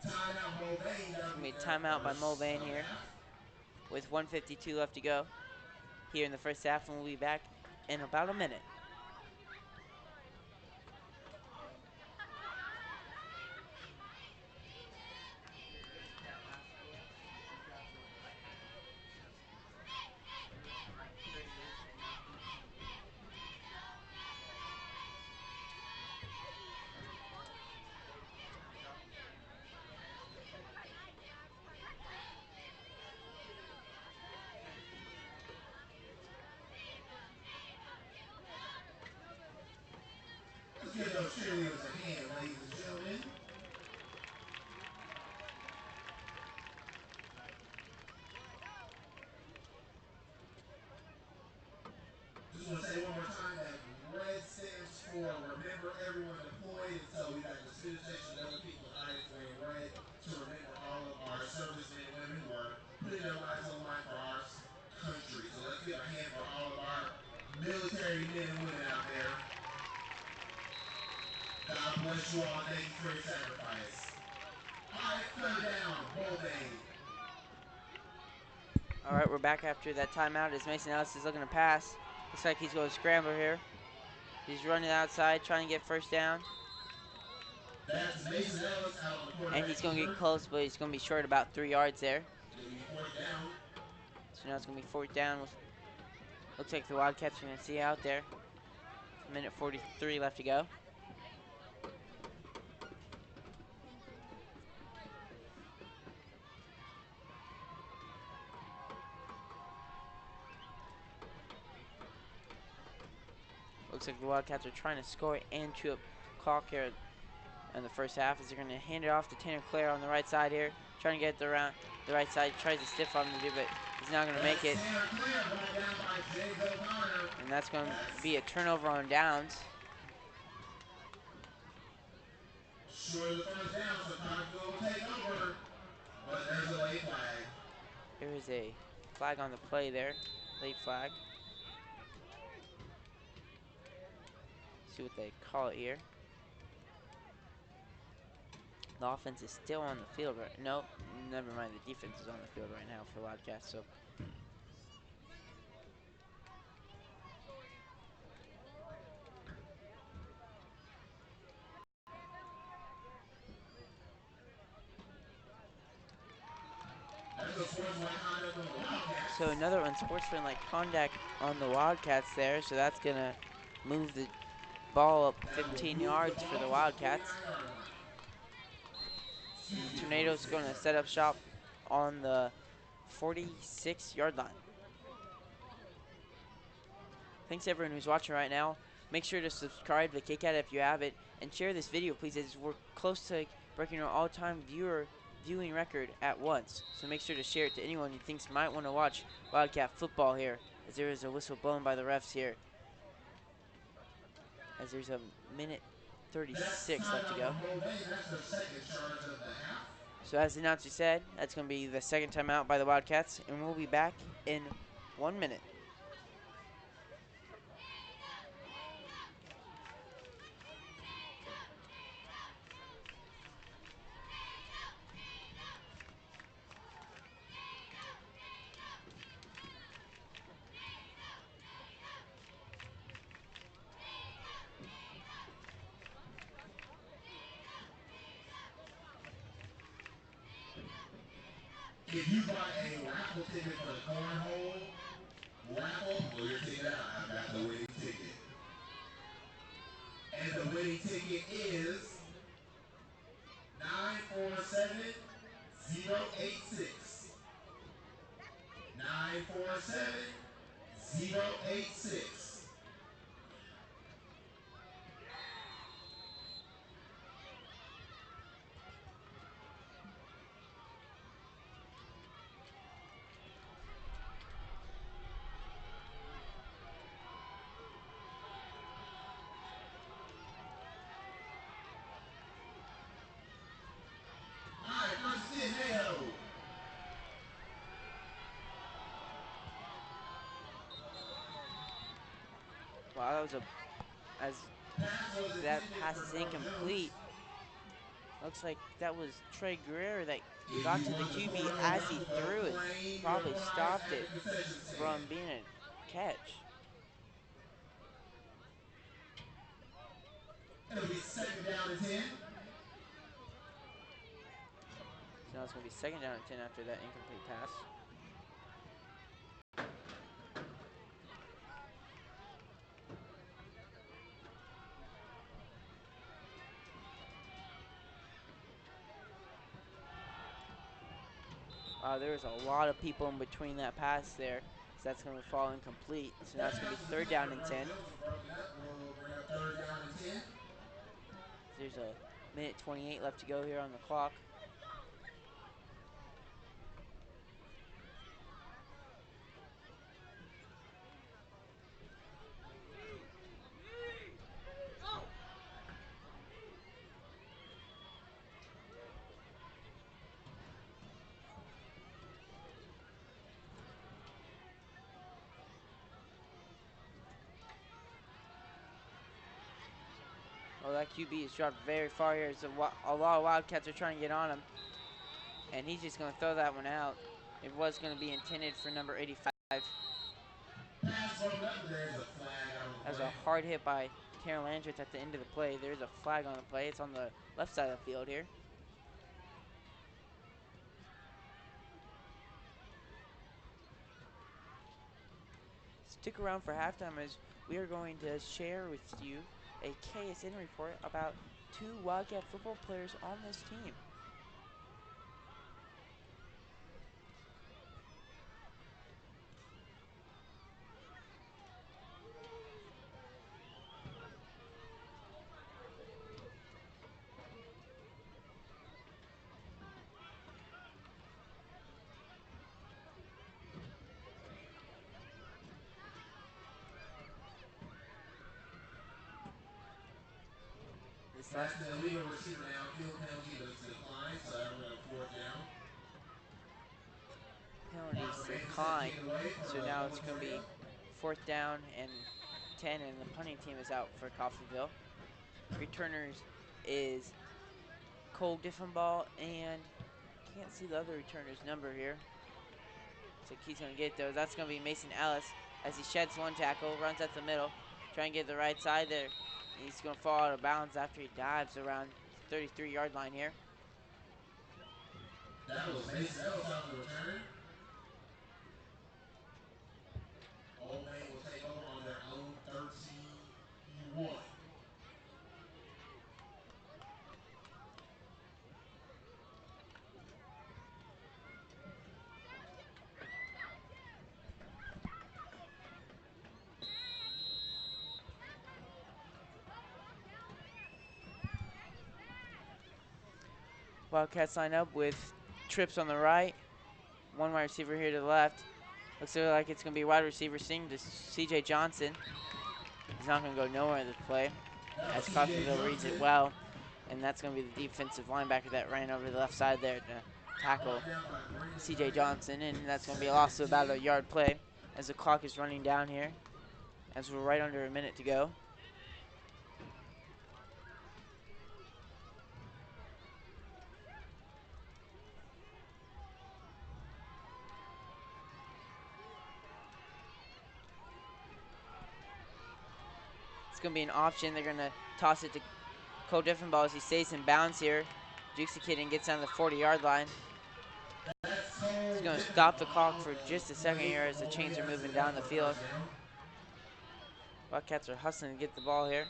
Gonna be a timeout by Mulvane here with 1:52 left to go here in the first half, and we'll be back in about a minute. Let's give those cheerleaders a hand, ladies and gentlemen. Just want to say one more time that red stands for remember everyone deployed, and so we got the student section and other people with eyes wearing red to remember all of our servicemen and women who are putting their lives on the line for our country. So let's give a hand for all of our military men and women out there. God bless you all. Thank you for your sacrifice. All right, 3rd down, Mulvane. All right, we're back after that timeout as Mason Ellis is looking to pass. Looks like he's going to scramble here. He's running outside, trying to get first down. That's Mason Ellis out on the quarterback. And he's going to get close, but he's going to be short about 3 yards there. It'll be 4th down. So now it's going to be 4th down. Looks like the Wildcats are going to see out there. 1:43 left to go. Looks like the Wildcats are trying to score and chew up clock here in the first half as they're going to hand it off to Tanner Clare on the right side here. Trying to get it around the right side. Tries to stiff arm to do, but he's not going to make it. And that's going to be a turnover on downs. Sure, the 1st down, so Coffeyville will take over. But there's a late flag. There is a flag on the play there. Late flag. See what they call it here. The offense is still on the field right. Nope, never mind. The defense is on the field right now for the Wildcats. So another unsportsmanlike conduct on the Wildcats there. So that's gonna move the ball up 15 yards for the Wildcats. Tornado's going to set up shop on the 46-yard line. Thanks everyone who's watching right now. Make sure to subscribe to KCAT if you have it, and share this video, please, as we're close to breaking our all-time viewing record at once. So make sure to share it to anyone you think might want to watch Wildcat football here, as there is a whistle blown by the refs here. As there's a minute 36 left to go. So as the announcer said, that's going to be the second timeout by the Wildcats, and we'll be back in 1 minute. If you buy a raffle ticket for the cornhole raffle, pull your ticket out. I've got the winning ticket. And the winning ticket is 947086. 947086. Wow, that was as that pass is incomplete. Looks like that was Trey Greer that got to the QB as he threw it. Probably stopped it from being a catch. It'll be second down and 10. So now it's going to be second down and 10 after that incomplete pass. There's a lot of people in between that pass there, so that's going to fall incomplete. So now it's going to be third down and 10. There's a minute 28 left to go here on the clock. Oh, that QB is dropped very far here. So a lot of Wildcats are trying to get on him. And he's just going to throw that one out. It was going to be intended for number 85. That was a hard hit by Taron Landreth at the end of the play. There's a flag on the play. It's on the left side of the field here. Stick around for halftime as we are going to share with you a KSN report about 2 Wildcat football players on this team. That's the illegal receiver downfield penalty that's declined, so that'll go fourth down. Penalties declined, so now it's going to be fourth down and 10, and the punting team is out for Coffeyville. Returners is Cole Diffenball, and can't see the other returner's number here. So he's going to get those. That's going to be Mason Ellis as he sheds one tackle, runs at the middle, trying to get the right side there. He's going to fall out of bounds after he dives around 33-yard line here. That was Mason Ellis out the return. Mulvane will take over on their own 13-1. Wildcats line up with trips on the right, one wide receiver here to the left. Looks like it's going to be wide receiver Sing to C.J. Johnson. He's not going to go nowhere in the play as Coffeyville reads it well. And that's going to be the defensive linebacker that ran over the left side there to tackle C.J. Johnson. And that's going to be a loss of about a yard play as the clock is running down here as we're right under a minute to go. It's going to be an option. They're going to toss it to Cole Diffenball as he stays in bounds here. Jukes the kid and gets down the 40-yard line. He's going to stop the clock for just a second here as the chains are moving down the field. Wildcats are hustling to get the ball here.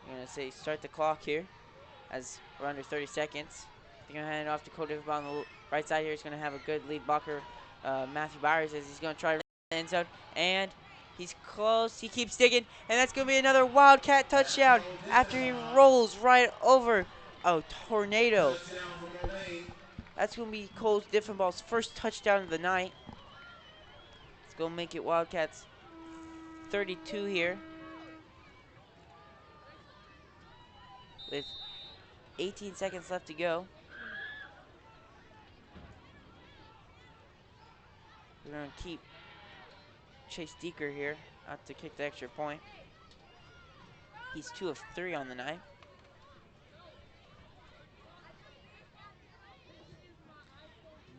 We're going to say start the clock here as we're under 30 seconds. They're going to hand it off to Cole Diffenball on the right side here. He's going to have a good lead blocker, Matthew Byers, as he's going to try to the end zone. And he's close. He keeps digging. And that's going to be another Wildcat touchdown after he rolls right over a tornado. That's going to be Cole Diffenball's first touchdown of the night. It's going to make it Wildcats 32 here with 18 seconds left to go. We're going to keep Chase Deeker here out to kick the extra point. He's 2 of 3 on the night.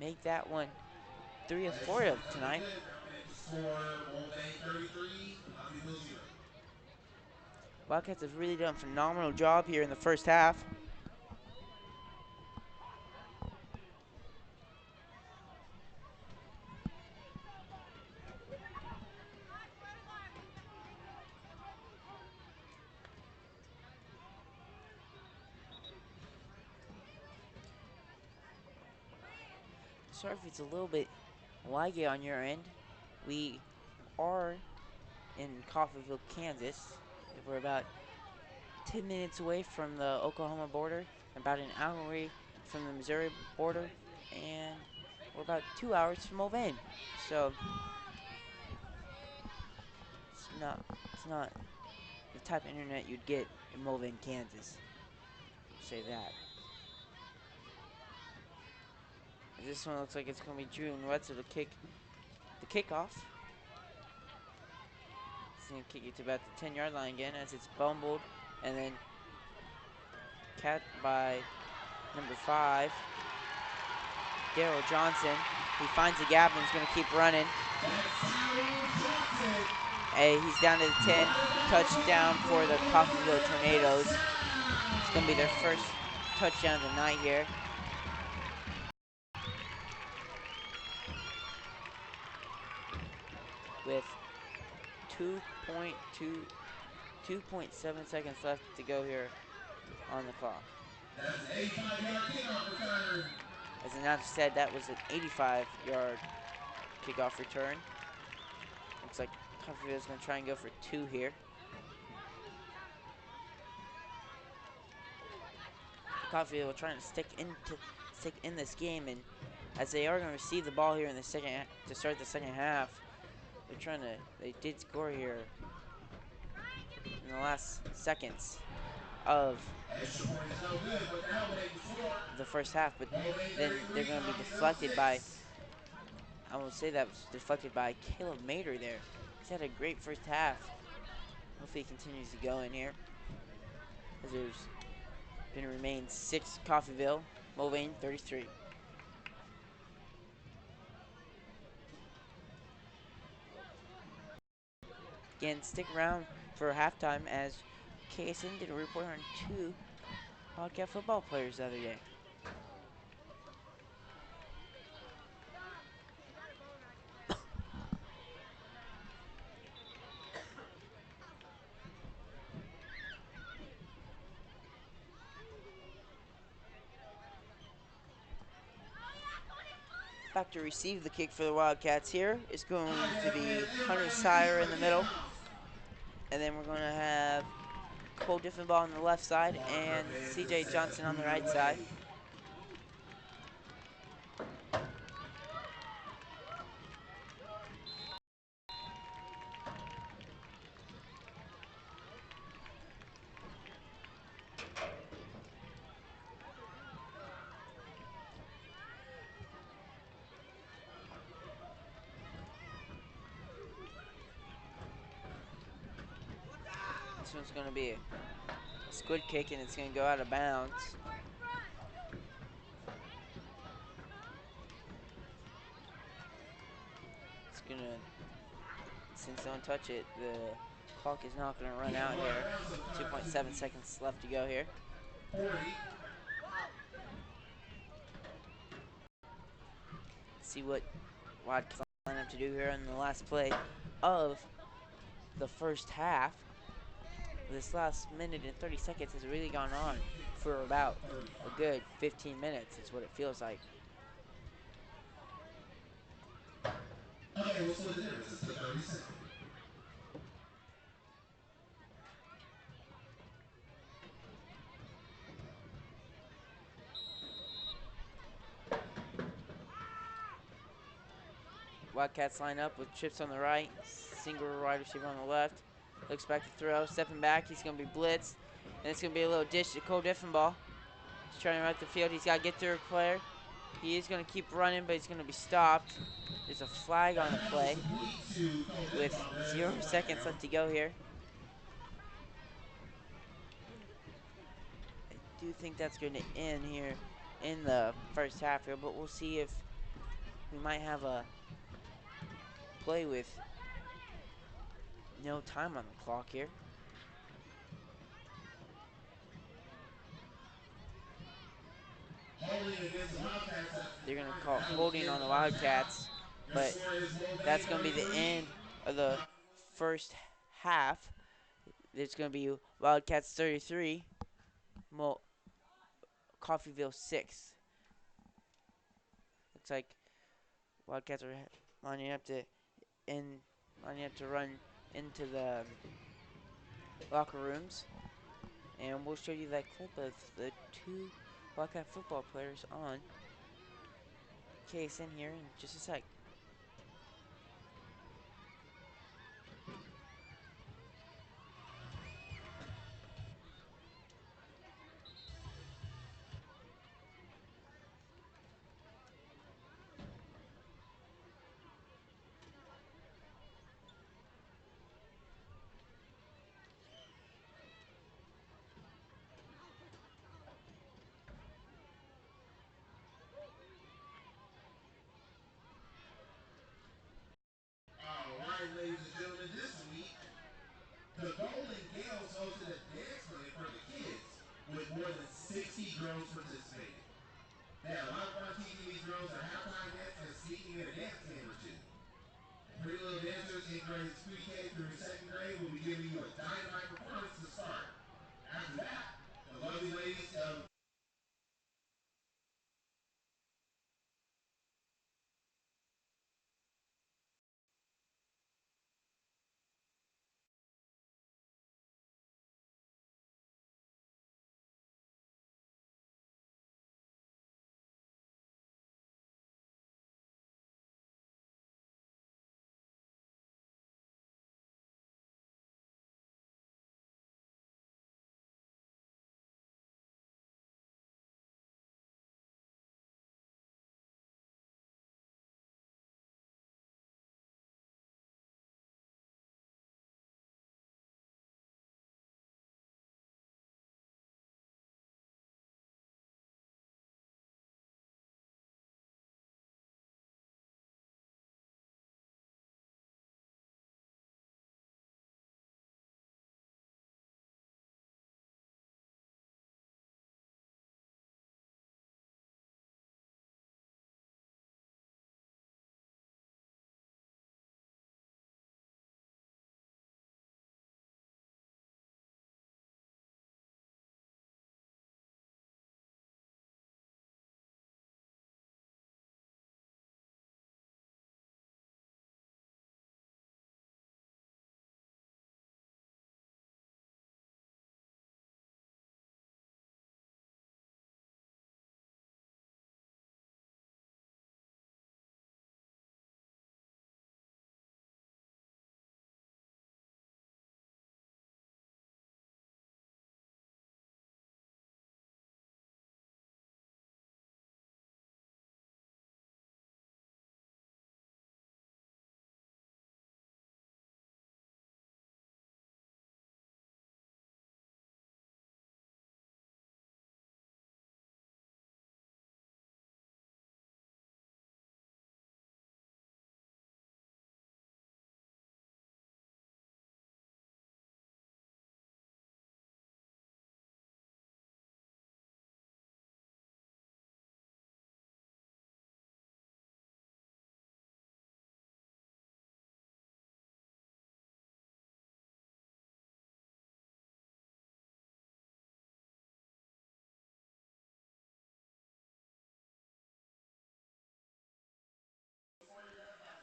Make that one 3 of 4 of tonight. Wildcats have really done a phenomenal job here in the first half. Sorry if it's a little bit laggy on your end. We are in Coffeyville, Kansas. We're about 10 minutes away from the Oklahoma border, about an hour away from the Missouri border, and we're about 2 hours from Mulvane. So it's not the type of internet you'd get in Mulvane, Kansas. Say that. This one looks like it's going to be Drew and Wetzel to kick the kickoff. He's going to kick it to about the 10-yard line again as it's bumbled and then cat by number 5, Daryl Johnson. He finds the gap and he's going to keep running. Hey, he's down to the 10. Touchdown for the Coffeyville Tornadoes. It's going to be their first touchdown of the night here. With 2.7 seconds left to go here on the clock. As the announcer said, that was an 85-yard kickoff return. Looks like Coffeyville is going to try and go for 2 here. Coffeyville trying to stick in this game, and as they are going to receive the ball here in the second to start the second half, they did score here in the last seconds of the first half, but then they're going to be deflected by, I will say that was deflected by Caleb Mater there. He's had a great first half. Hopefully he continues to go in here. As there's Then remains 6 Coffeyville, Mulvane 33. Again, stick around for halftime as KSN did a report on 2 Wildcat football players the other day. Back to receive the kick for the Wildcats here is going to be Hunter Sire in the middle. And then we're going to have Cole Diffenbaugh on the left side and CJ Johnson on the right side. This one's going to be a squid kick, and it's going to go out of bounds. It's going to, since they don't touch it, the clock is not going to run out here. 2.7 seconds left to go here. See what Wildcats line up to do here in the last play of the first half. This last minute and 30 seconds has really gone on for about a good 15 minutes is what it feels like. Okay, what's the difference? It's the 30 seconds. Wildcats line up with trips on the right, single wide receiver on the left. Looks back to throw, stepping back. He's going to be blitzed. And it's going to be a little dish to Cole Diffenbaugh. He's trying to run the field. He's got to get through a player. He is going to keep running, but he's going to be stopped. There's a flag on the play with 0 seconds left to go here. I do think that's going to end here in the first half here, but we'll see if we might have a play with no time on the clock here. They're going to call holding on the Wildcats, but that's going to be the end of the first half. It's going to be Wildcats 33, Coffeyville 6. Looks like Wildcats are lining up to run into the locker rooms, and we'll show you that clip of the 2 Wildcat football players on KSN here in just a sec. Ladies and gentlemen, this week, the Golden Gales hosted a dance play for the kids with more than 60 girls participating. They had a lot of fun teaching these girls a halftime dance and sneaking in a dance game or two. Pretty Little Dancers in grades pre-K through second grade will be giving you a dynamite performance to start. After that, the lovely ladies of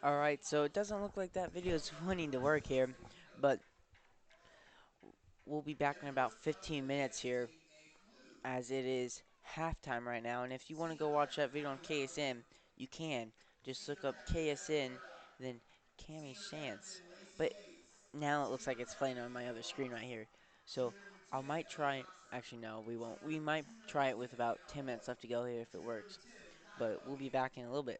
Alright, so it doesn't look like that video is wanting to work here, but we'll be back in about 15 minutes here as it is halftime right now. And if you want to go watch that video on KSN, you can. Just look up KSN, then Cammy Chance. But now it looks like it's playing on my other screen right here. So I might try. Actually, no, we won't. We might try it with about 10 minutes left to go here if it works. But we'll be back in a little bit.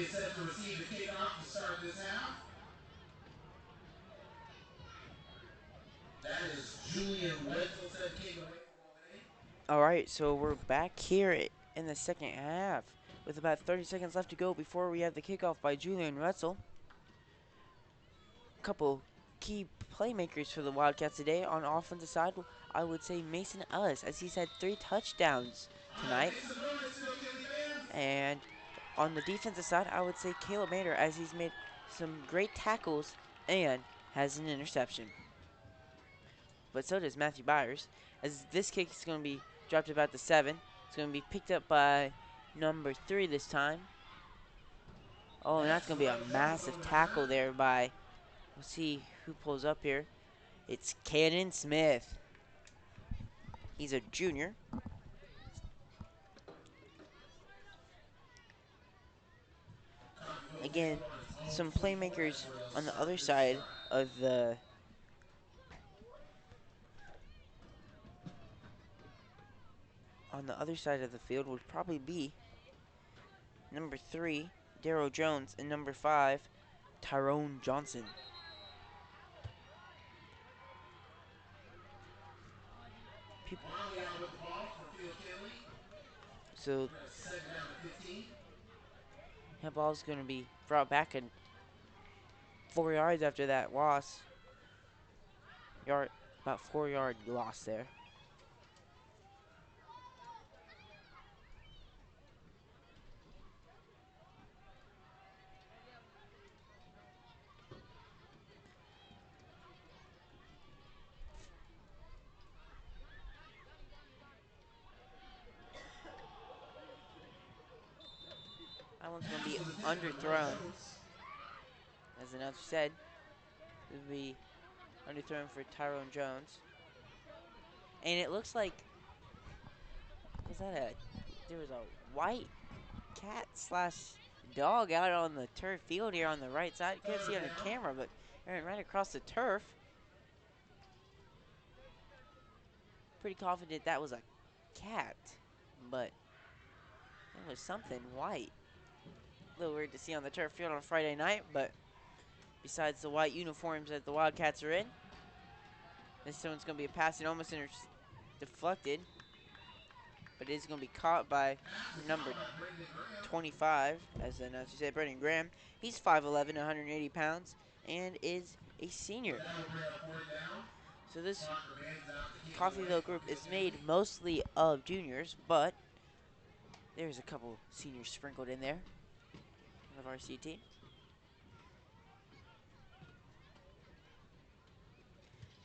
is set to receive the kickoff to start this half. That is Julian Wetzel set to kick away from Mulvane. All right, so we're back here in the second half with about 30 seconds left to go before we have the kickoff by Julian Wetzel. A couple key playmakers for the Wildcats today. On offensive side, I would say Mason Ellis, as he's had 3 touchdowns tonight. And on the defensive side, I would say Caleb Mader, as he's made some great tackles and has an interception. But so does Matthew Byers, as this kick is going to be dropped about the 7. It's going to be picked up by number 3 this time. Oh, and that's going to be a massive tackle there by, we'll see who pulls up here. It's Cannon Smith. He's a junior. Again, some playmakers on the other side of the field would probably be number 3, Darryl Jones, and number 5, Tyrone Johnson. So that ball's going to be brought back in 4 yards after that loss. About 4-yard loss there. That one's going to be underthrown. As the announcer said, it would be underthrown for Tyrone Jones. And it looks like, there was a white cat slash dog out on the turf field here on the right side. You can't see it on the camera, but right across the turf. Pretty confident that was a cat, but it was something white. A little weird to see on the turf field on a Friday night, but besides the white uniforms that the Wildcats are in, this one's going to be a pass and almost deflected, but it is going to be caught by number 25, as the announcer said, Brendan Graham. He's 5'11", 180 pounds, and is a senior. So this Coffeyville group is made mostly of juniors, but there's a couple seniors sprinkled in there of our C team.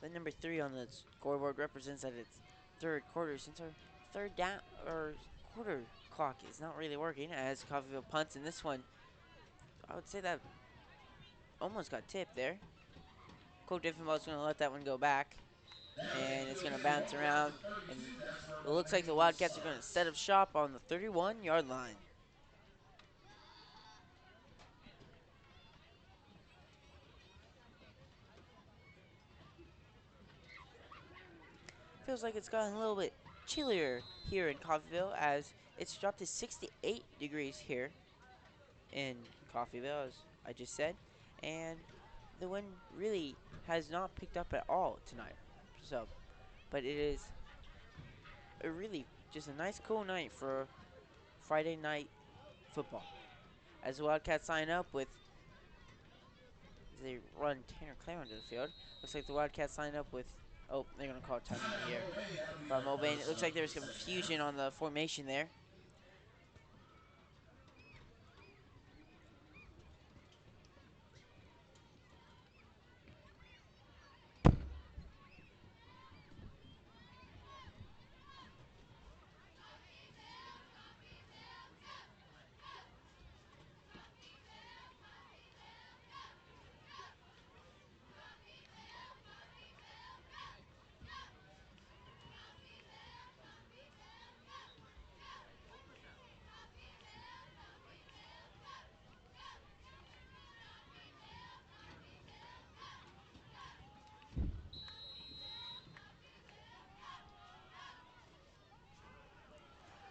The number 3 on the scoreboard represents that it's third quarter, since our third down or quarter clock is not really working, as Coffeyville punts in this one. I would say that almost got tipped there. Coach Diffenbaugh's going to let that one go back, and it's going to bounce around, and it looks like the Wildcats are going to set up shop on the 31-yard line. Feels like it's gotten a little bit chillier here in Coffeyville, as it's dropped to 68 degrees here in Coffeyville, as I just said, and the wind really has not picked up at all tonight. So, but it is really just a nice cool night for Friday night football. As the Wildcats sign up with, they run Tanner Clare onto the field. Looks like the Wildcats sign up with, oh, they're going to call time here from Mulvane. It looks like there's confusion on the formation there.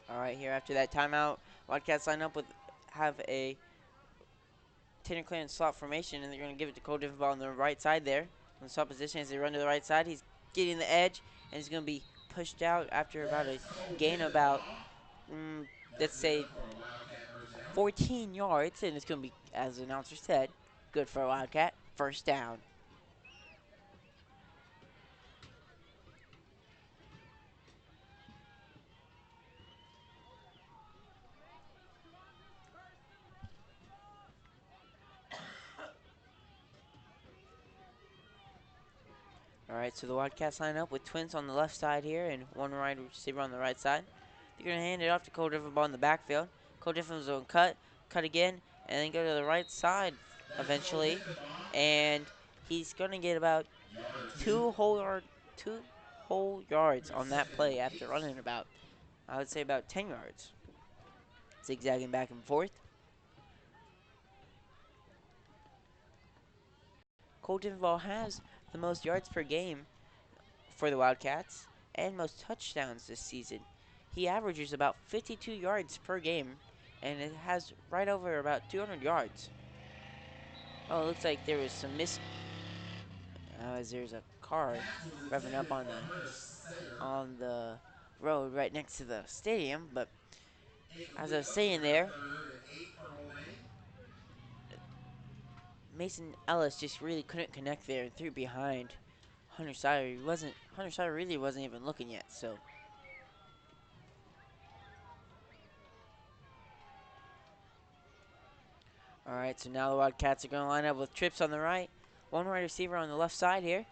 All right, here after that timeout, Wildcats line up with, have a Tanner Clan slot formation, and they're going to give it to Cole Diffenbaugh on the right side there. On the slot position as they run to the right side. He's getting the edge, and he's going to be pushed out after about a gain of about, let's say, 14 yards, and it's going to be, as the announcer said, good for a Wildcat. First down. All right, so the Wildcats line up with twins on the left side here and one wide receiver on the right side. They're going to hand it off to Cole Diffenbaugh in the backfield. Cole Diffenbaugh's going to cut again, and then go to the right side eventually. And he's going to get about two whole yards on that play after running about, I would say, about 10 yards. Zigzagging back and forth. Cole Diffenbaugh has the most yards per game for the Wildcats and most touchdowns this season. He averages about 52 yards per game, and it has right over about 200 yards. Oh, it looks like there was some as there's a car revving up on the road right next to the stadium. But as I was saying there, Mason Ellis just really couldn't connect there and threw behind Hunter Sire. Hunter Sire really wasn't even looking yet, so. All right, so now the Wildcats are going to line up with trips on the right. One wide receiver on the left side here.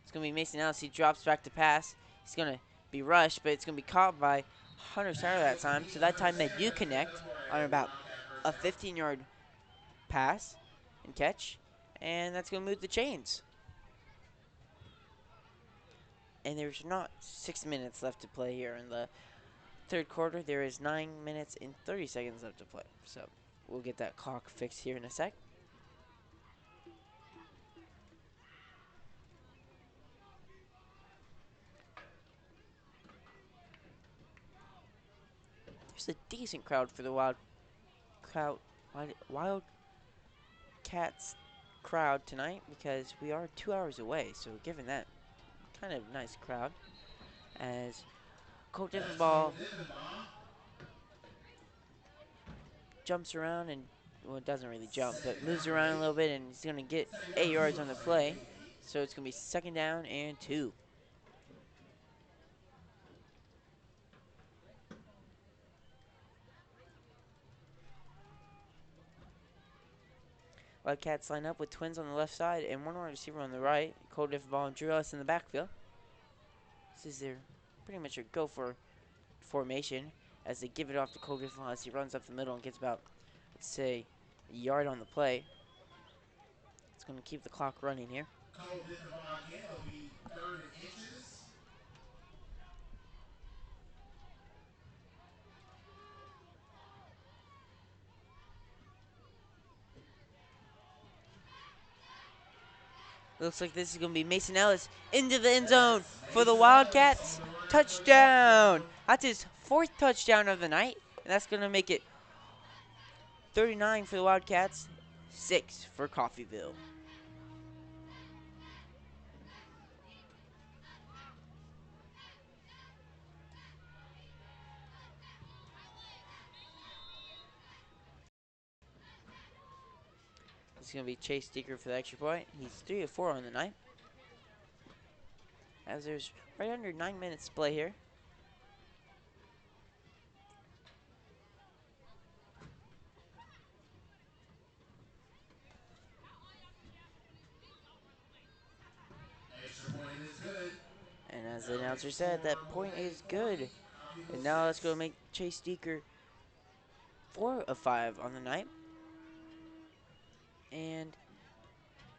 It's going to be Mason Ellis. He drops back to pass. He's going to be rushed, but it's going to be caught by Hunter Sire that time. So that time they do connect on about a 15-yard pass and catch. And that's going to move the chains. And there's not 6 minutes left to play here in the third quarter. There is 9 minutes and 30 seconds left to play. So we'll get that clock fixed here in a sec. There's a decent crowd for the Wildcats crowd tonight because we are 2 hours away. So given that kind of nice crowd, as Cole Diffenbaugh jumps around and, well, it doesn't really jump, but moves around a little bit, and he's going to get 8 yards on the play. So it's going to be 2nd down and 2. Wildcats line up with twins on the left side and one wide receiver on the right. Cole Diffenbaugh and Drew Ellis in the backfield. This is their pretty much a go for formation as they give it off to Cole Diffenbaugh as he runs up the middle and gets about, let's say, a yard on the play. It's going to keep the clock running here. Cole Diffenbaugh again will be 3rd and inches. Looks like this is going to be Mason Ellis into the end zone for the Wildcats. Touchdown! That's his 4th touchdown of the night, and that's going to make it 39 for the Wildcats, 6 for Coffeyville. It's going to be Chase Deeker for the extra point. He's 3 of 4 on the night. As there's right under 9 minutes to play here. Extra point is good. And as the announcer said, that point is good. And now let's go make Chase Deeker 4 of 5 on the night. And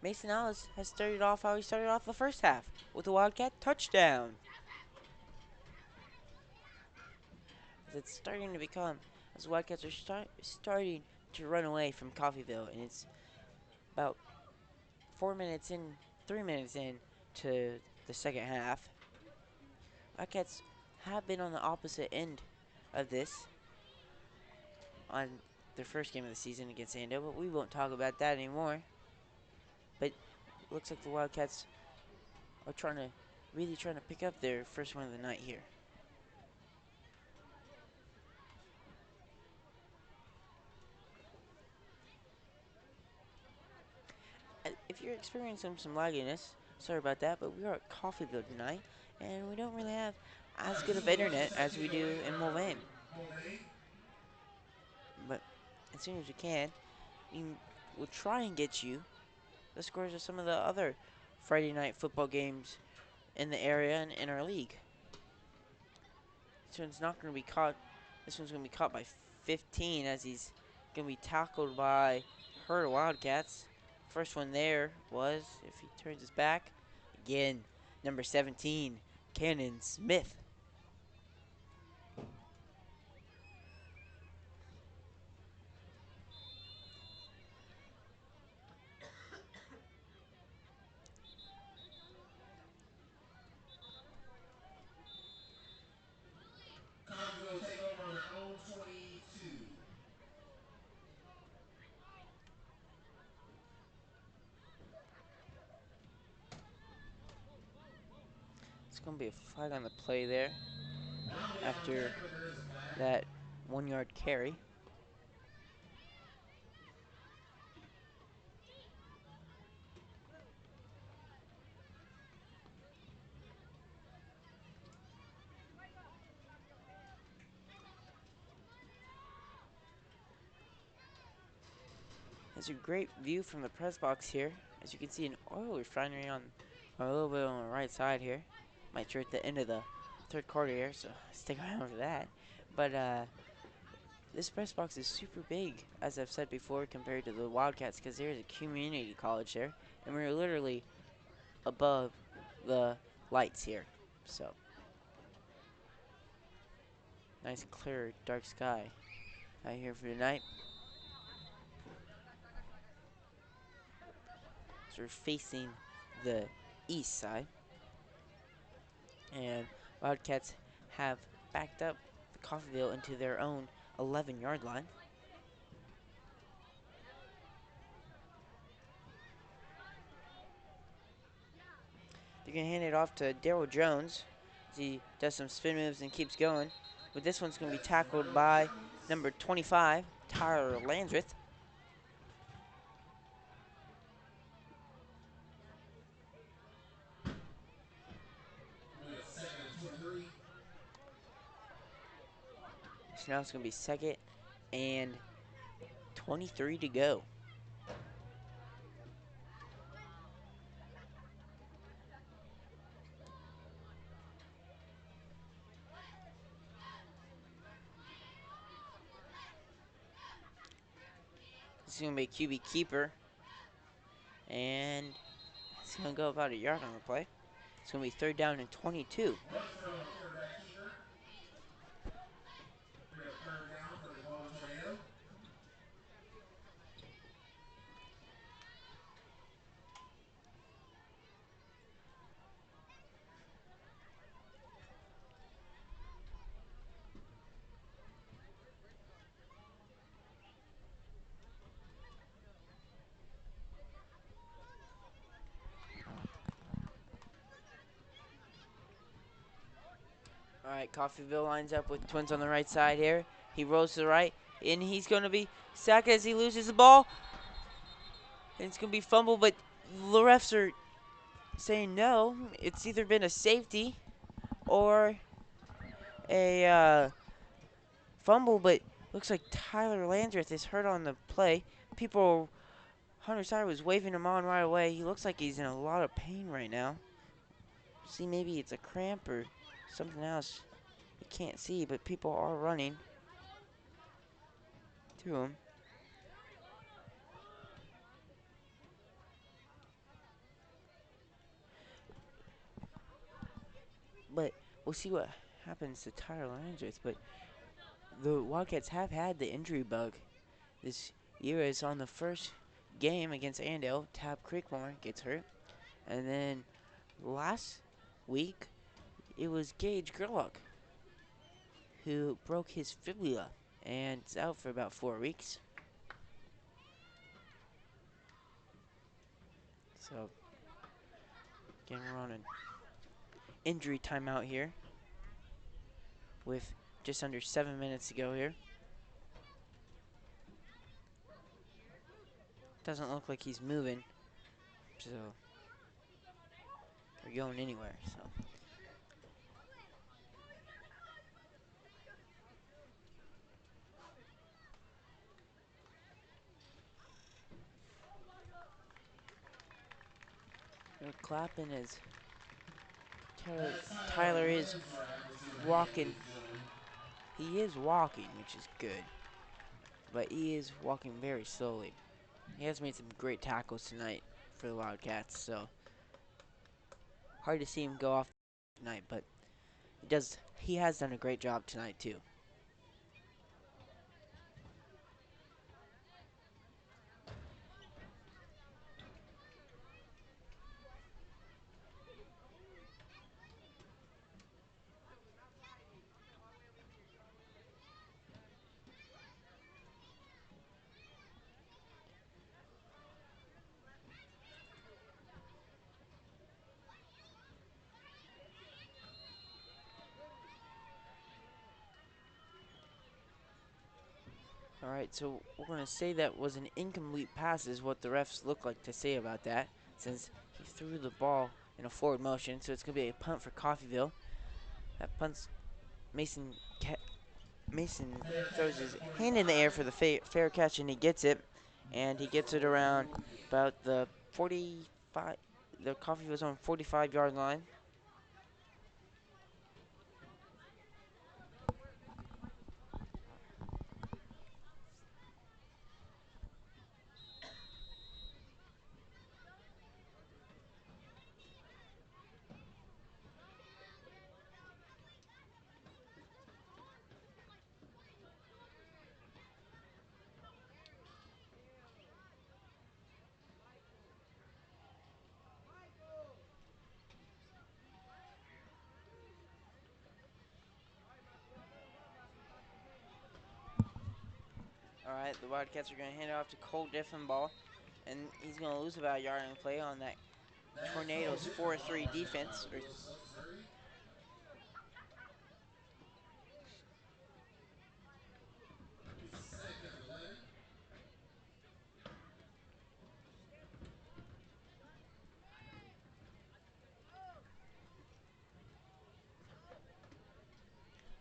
Mason Ellis has started off how he started off the first half, with a Wildcat touchdown. As it's starting to become, as the Wildcats are starting to run away from Coffeyville, and it's about 3 minutes in to the second half. Wildcats have been on the opposite end of this, on their first game of the season against Ando, but we won't talk about that anymore. But it looks like the Wildcats are really trying to pick up their first win of the night here. If you're experiencing some lagginess, sorry about that, but we are at Coffeyville tonight, and we don't really have as good of internet as we do in Mulvane. But as soon as we can, we'll try and get you the scores of some of the other Friday night football games in the area and in our league. This one's not going to be caught. This one's going to be caught by 15 as he's going to be tackled by Herd Wildcats. First one there was, if he turns his back, again, number 17, Cannon Smith. Coffeyville take over on their own 22. It's going to be a flag on the play there after that 1 yard carry. There's a great view from the press box here. As you can see, an oil refinery on a little bit on the right side here. Might show at the end of the third quarter here, so stick around for that. But this press box is super big, as I've said before, compared to the Wildcats, because there's a community college there, and we're literally above the lights here. So nice, clear, dark sky out here for tonight. So we're facing the east side. And Wildcats have backed up Coffeyville into their own 11-yard line. They're going to hand it off to Daryl Jones as he does some spin moves and keeps going. But this one's going to be tackled by number 25, Tyler Landreth. So now it's going to be 2nd and 23 to go. This is going to be a QB keeper. And it's going to go about a yard on the play. It's going to be 3rd down and 22. All right, Coffeyville lines up with Twins on the right side here. He rolls to the right, and he's going to be sacked as he loses the ball. And it's going to be fumbled, but the refs are saying no. It's either been a safety or a fumble, but looks like Tyler Landreth is hurt on the play. People, Hunter Side was waving him on right away. He looks like he's in a lot of pain right now. See, maybe it's a cramp or something else. You can't see, but people are running to him. But we'll see what happens to Tyler Landreth. But the Wildcats have had the injury bug this year. Is on the first game against Andale, Tab Creekmore gets hurt. And then last week, it was Gage Gerlach who broke his fibula and is out for about 4 weeks. So, again, we're on an injury timeout here with just under 7 minutes to go here. Doesn't look like he's moving, so or going anywhere. So they're clapping as Tyler is walking. He is walking, which is good, but he is walking very slowly. He has made some great tackles tonight for the Wildcats, so hard to see him go off tonight, but he has done a great job tonight too. Alright, so we're going to say that was an incomplete pass is what the refs look like to say about that, since he threw the ball in a forward motion, so it's going to be a punt for Coffeyville. That punt's Mason throws his hand in the air for the fair catch, and he gets it, and he gets it around about the 45, the Coffeyville's on 45-yard line. Alright, the Wildcats are going to hand it off to Cole Diffenball, and he's going to lose about a yard in play on that Tornadoes 4-3 defense.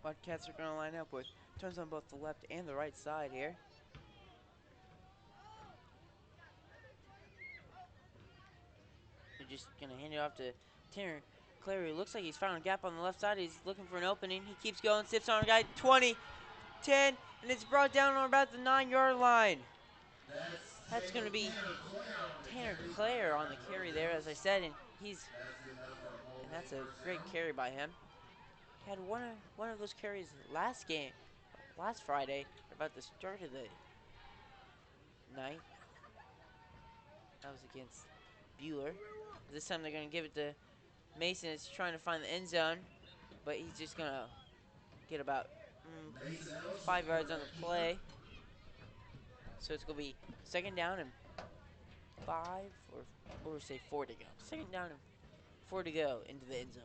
Wildcats are going to line up with turns on both the left and the right side here. They're just going to hand it off to Tanner Clary. Looks like he's found a gap on the left side. He's looking for an opening. He keeps going, sips on a guy, 20, 10, and it's brought down on about the 9-yard line. That's going to be Tanner Clare on the carry there, as I said, and that's a great carry by him. He had one of those carries last Friday, about the start of the night. That was against Bueller. This time they're going to give it to Mason. Is trying to find the end zone, but he's just going to get about 5 yards on the play. So it's going to be second down and 5, or what would we say, 4 to go. Second down and 4 to go into the end zone.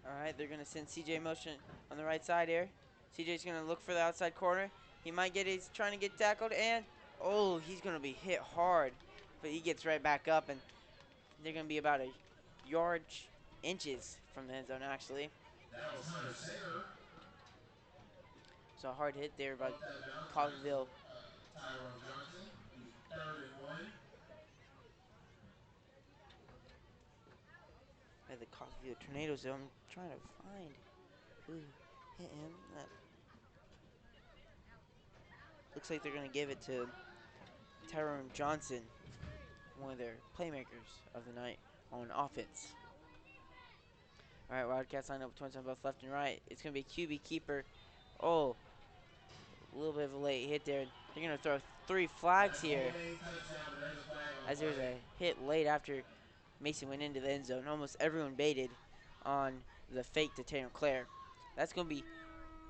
All right, they're going to send CJ motion on the right side here. CJ's going to look for the outside corner. He might get it. He's trying to get tackled, and he's going to be hit hard. But he gets right back up, and they're going to be about a yard inches from the end zone, actually. So a hard hit there by Coffeyville. By the Coffeyville Tornadoes, though. I'm trying to find who hit him. Looks like they're going to give it to Tyrone Johnson, one of their playmakers of the night on offense. All right, Wildcats line up with 20 on both left and right. It's going to be QB keeper. Oh, a little bit of a late hit there. They're going to throw 3 flags here as there's a hit late after Mason went into the end zone. Almost everyone baited on the fake to Taylor Claire. That's going to be,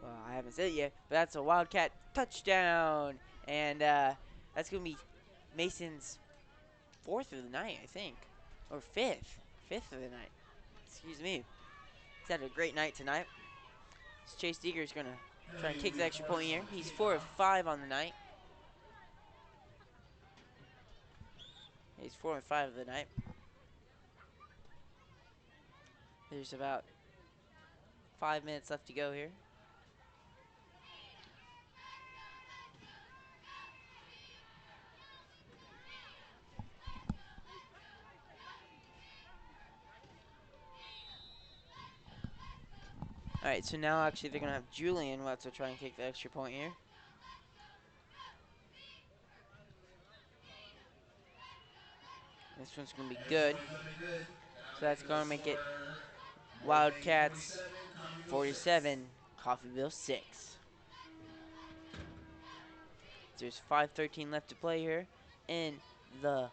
well, I haven't said it yet, but that's a Wildcat touchdown. And that's going to be Mason's 4th of the night, I think. Or 5th. 5th of the night. Excuse me. He's had a great night tonight. Chase Deeger's going to try and kick the extra point here. He's 4 of 5 on the night. He's 4 of 5 of the night. There's about 5 minutes left to go here. All right, so now actually they're going to have Julian Wetzel try and kick the extra point here. This one's going to be good. So that's going to make it Wildcats 47, Coffeyville 6. There's 5:13 left to play here in the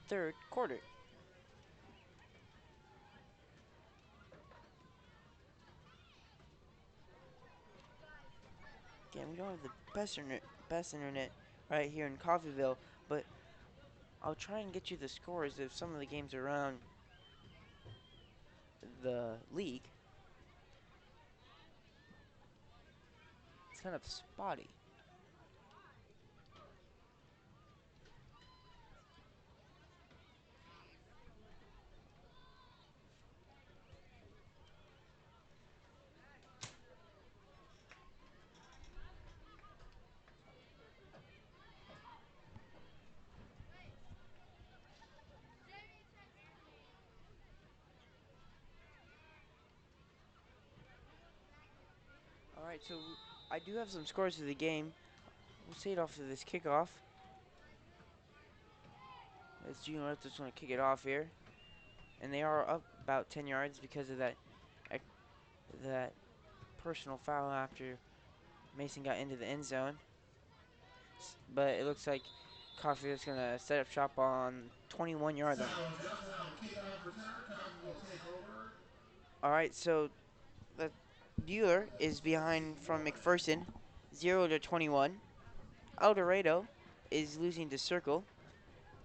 3rd quarter. Again, we don't have the best internet right here in Coffeyville, but I'll try and get you the scores of some of the games around the league. It's kind of spotty. All right, so I do have some scores of the game. We'll see it off of this kickoff. As Junior just want to kick it off here, and they are up about 10 yards because of that personal foul after Mason got into the end zone. But it looks like Coffeyville's going to set up shop on 21-yard line. All right, so the Bueller is behind from McPherson, 0-21. El Dorado is losing to Circle,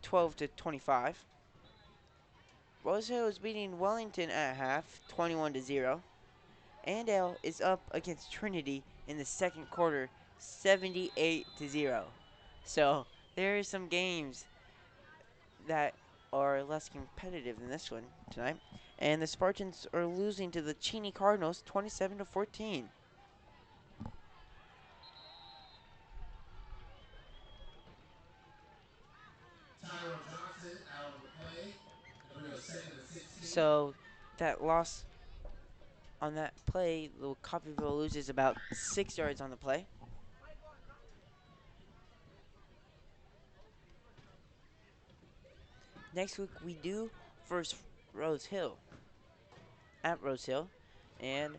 12-25. Rose Hill is beating Wellington at half, 21-0. Andale is up against Trinity in the 2nd quarter, 78-0. So there are some games that are less competitive than this one tonight. And the Spartans are losing to the Cheney Cardinals, 27-14. So that loss on that play, the Coffeyville loses about 6 yards on the play. Next week we do first Rose Hill at Rose Hill, and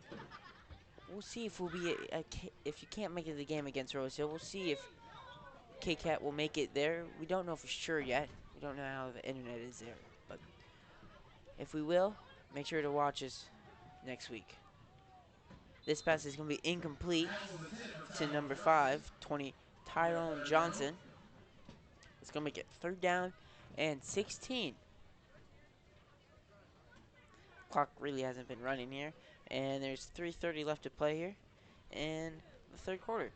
we'll see if we'll be if you can't make it to the game against Rose Hill. We'll see if KCAT will make it there. We don't know for sure yet. We don't know how the internet is there, but if we will, make sure to watch us next week. This pass is going to be incomplete to number 5, 20, Tyrone Johnson. It's going to make it 3rd down and 16. Clock really hasn't been running here, and there's 3:30 left to play here in the 3rd quarter.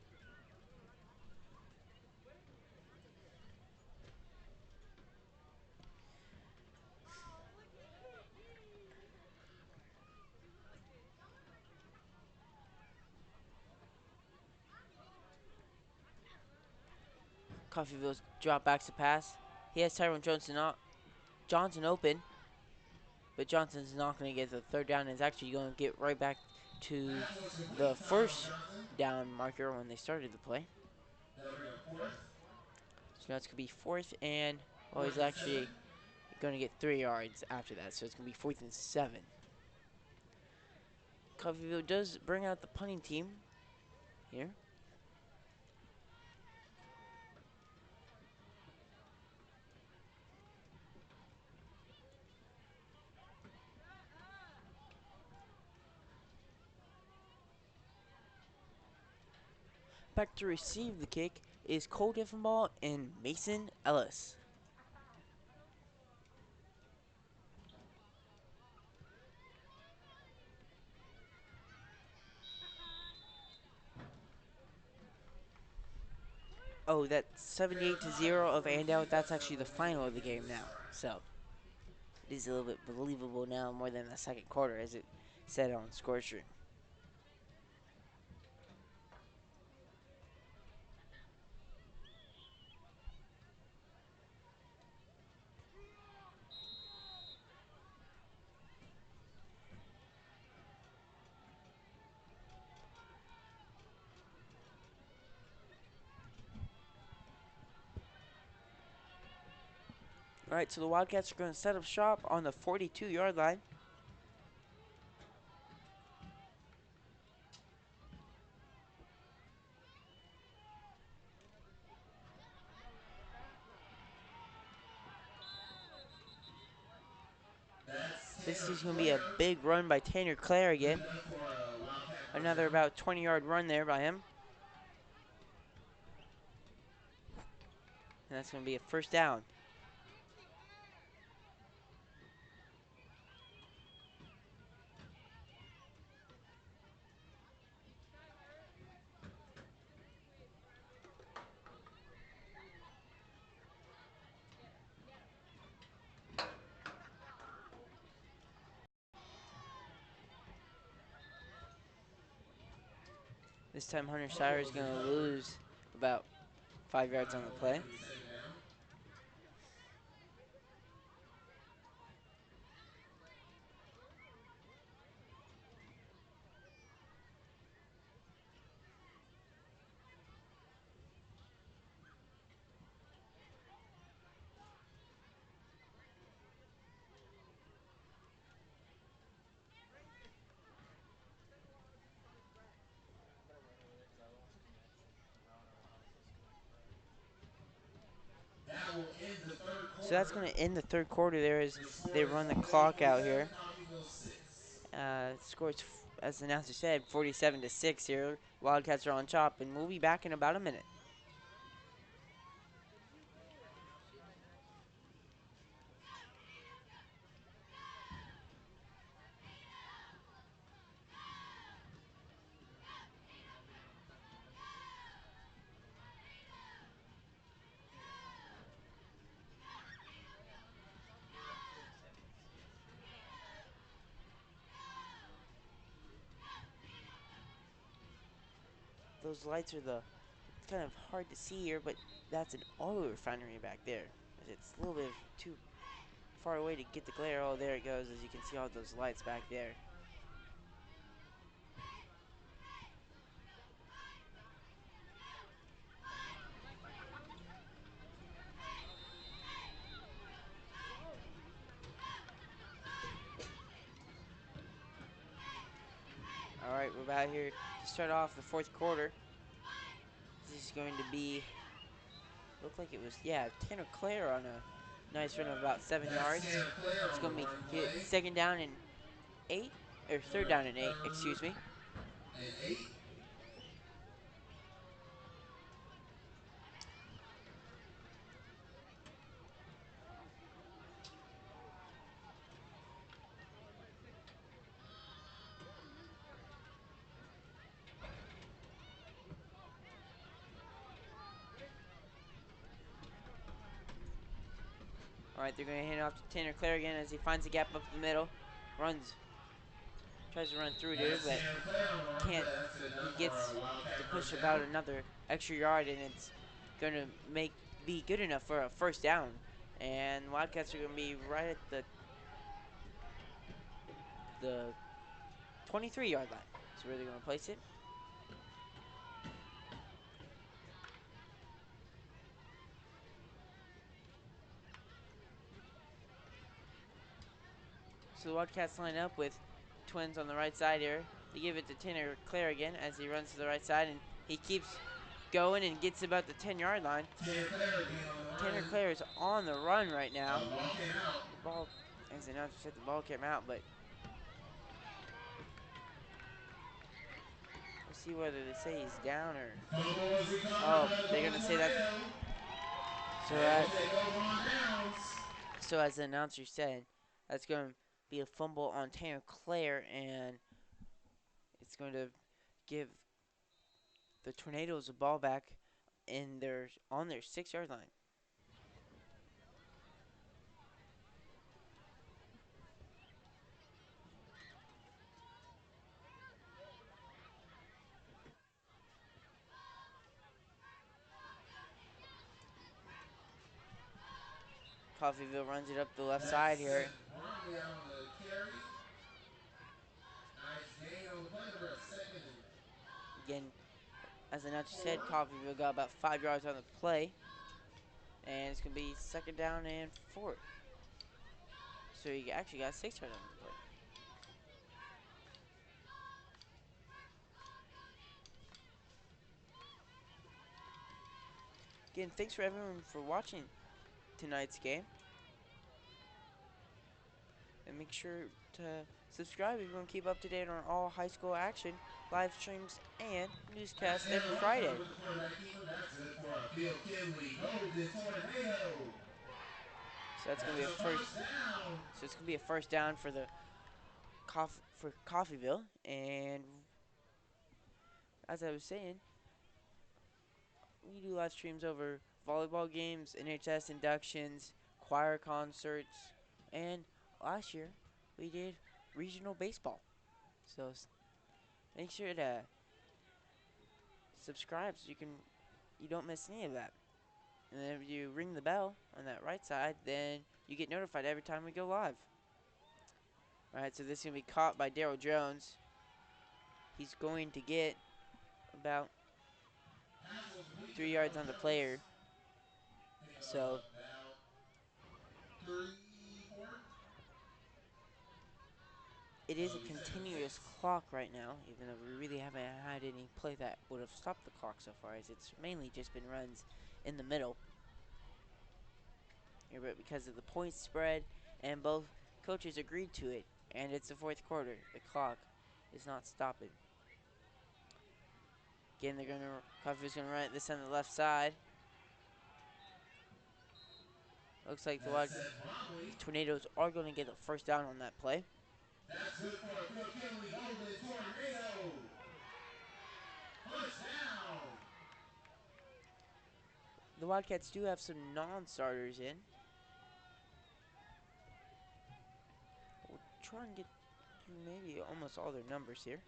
Coffeyville's drop backs to pass. He has Tyrone Johnson open, but Johnson's not going to get the 3rd down. It's actually going to get right back to the 1st down marker when they started the play. So now it's going to be 4th and, well, he's actually going to get 3 yards after that. So it's going to be 4th and 7. Coffeyville does bring out the punting team here. Back to receive the kick is Cole Diffenball and Mason Ellis. Oh, that 78-0 of Andout, that's actually the final of the game now. So, it is a little bit believable now more than the second quarter, as it said on score stream. All right, so the Wildcats are going to set up shop on the 42-yard line. This is going to be a big run by Tanner Clare again. Another about 20-yard run there by him. And that's going to be a first down. This time Hunter Shire is going to lose about 5 yards on the play. So that's going to end the third quarter there as they run the clock out here. Scores, as the announcer said, 47-6 here. Wildcats are on top, and we'll be back in about a minute. Those lights are kind of hard to see here, but that's an oil refinery back there. It's a little bit too far away to get the glare. Oh, there it goes, as you can see all those lights back there. All right, we're about here to start off the fourth quarter. This is going to be, looked like it was, yeah, Tanner Clare on a nice run of about 7 yards. It's going to be second down and 8, or third down and 8, excuse me. All right, they're going to hand it off to Tanner Clare again as he finds a gap up the middle. Tries to run through there, but can't. He gets to push about another extra yard, and it's going to be good enough for a first down. And Wildcats are going to be right at the 23-yard line. So where they're going to place it. So the Wildcats line up with Twins on the right side here. They give it to Tanner Claire again as he runs to the right side, and he keeps going and gets about the 10-yard line. Tanner Claire is on the run right now. The ball, as the announcer said, the ball came out, but we'll see whether they say he's down or. Oh, they're gonna say that. So as the announcer said, that's going to be a fumble on Tanner Claire, and it's going to give the Tornadoes a ball back on their 6-yard line. Coffeyville runs it up the left side here. Again, as the announcer said, Coffeyville got about 5 yards on the play. And it's going to be 2nd down and 4. So he actually got 6 yards on the play. Again, thanks for everyone for watching tonight's game. And make sure to subscribe if you want to keep up to date on all high school action, live streams, and newscasts every Friday. So that's gonna be a first. So it's gonna be a first down for the Coffeyville. And as I was saying, we do live streams over volleyball games, NHS inductions, choir concerts, and last year we did regional baseball. So make sure to subscribe so you don't miss any of that. And then if you ring the bell on that right side, then you get notified every time we go live. Alright, so this is going to be caught by Daryl Jones. He's going to get about 3 yards on the player. So it is a continuous clock right now, even though we really haven't had any play that would have stopped the clock so far, as it's mainly just been runs in the middle. But because of the point spread and both coaches agreed to it, and it's the 4th quarter, the clock is not stopping. Again, Coffeyville's gonna run it this on the left side. Looks like the Tornadoes are gonna get a first down on that play. That's good for a Phil Kinley Golden Tornado. Touchdown. The Wildcats do have some non-starters in. We'll try and get through maybe almost all their numbers here.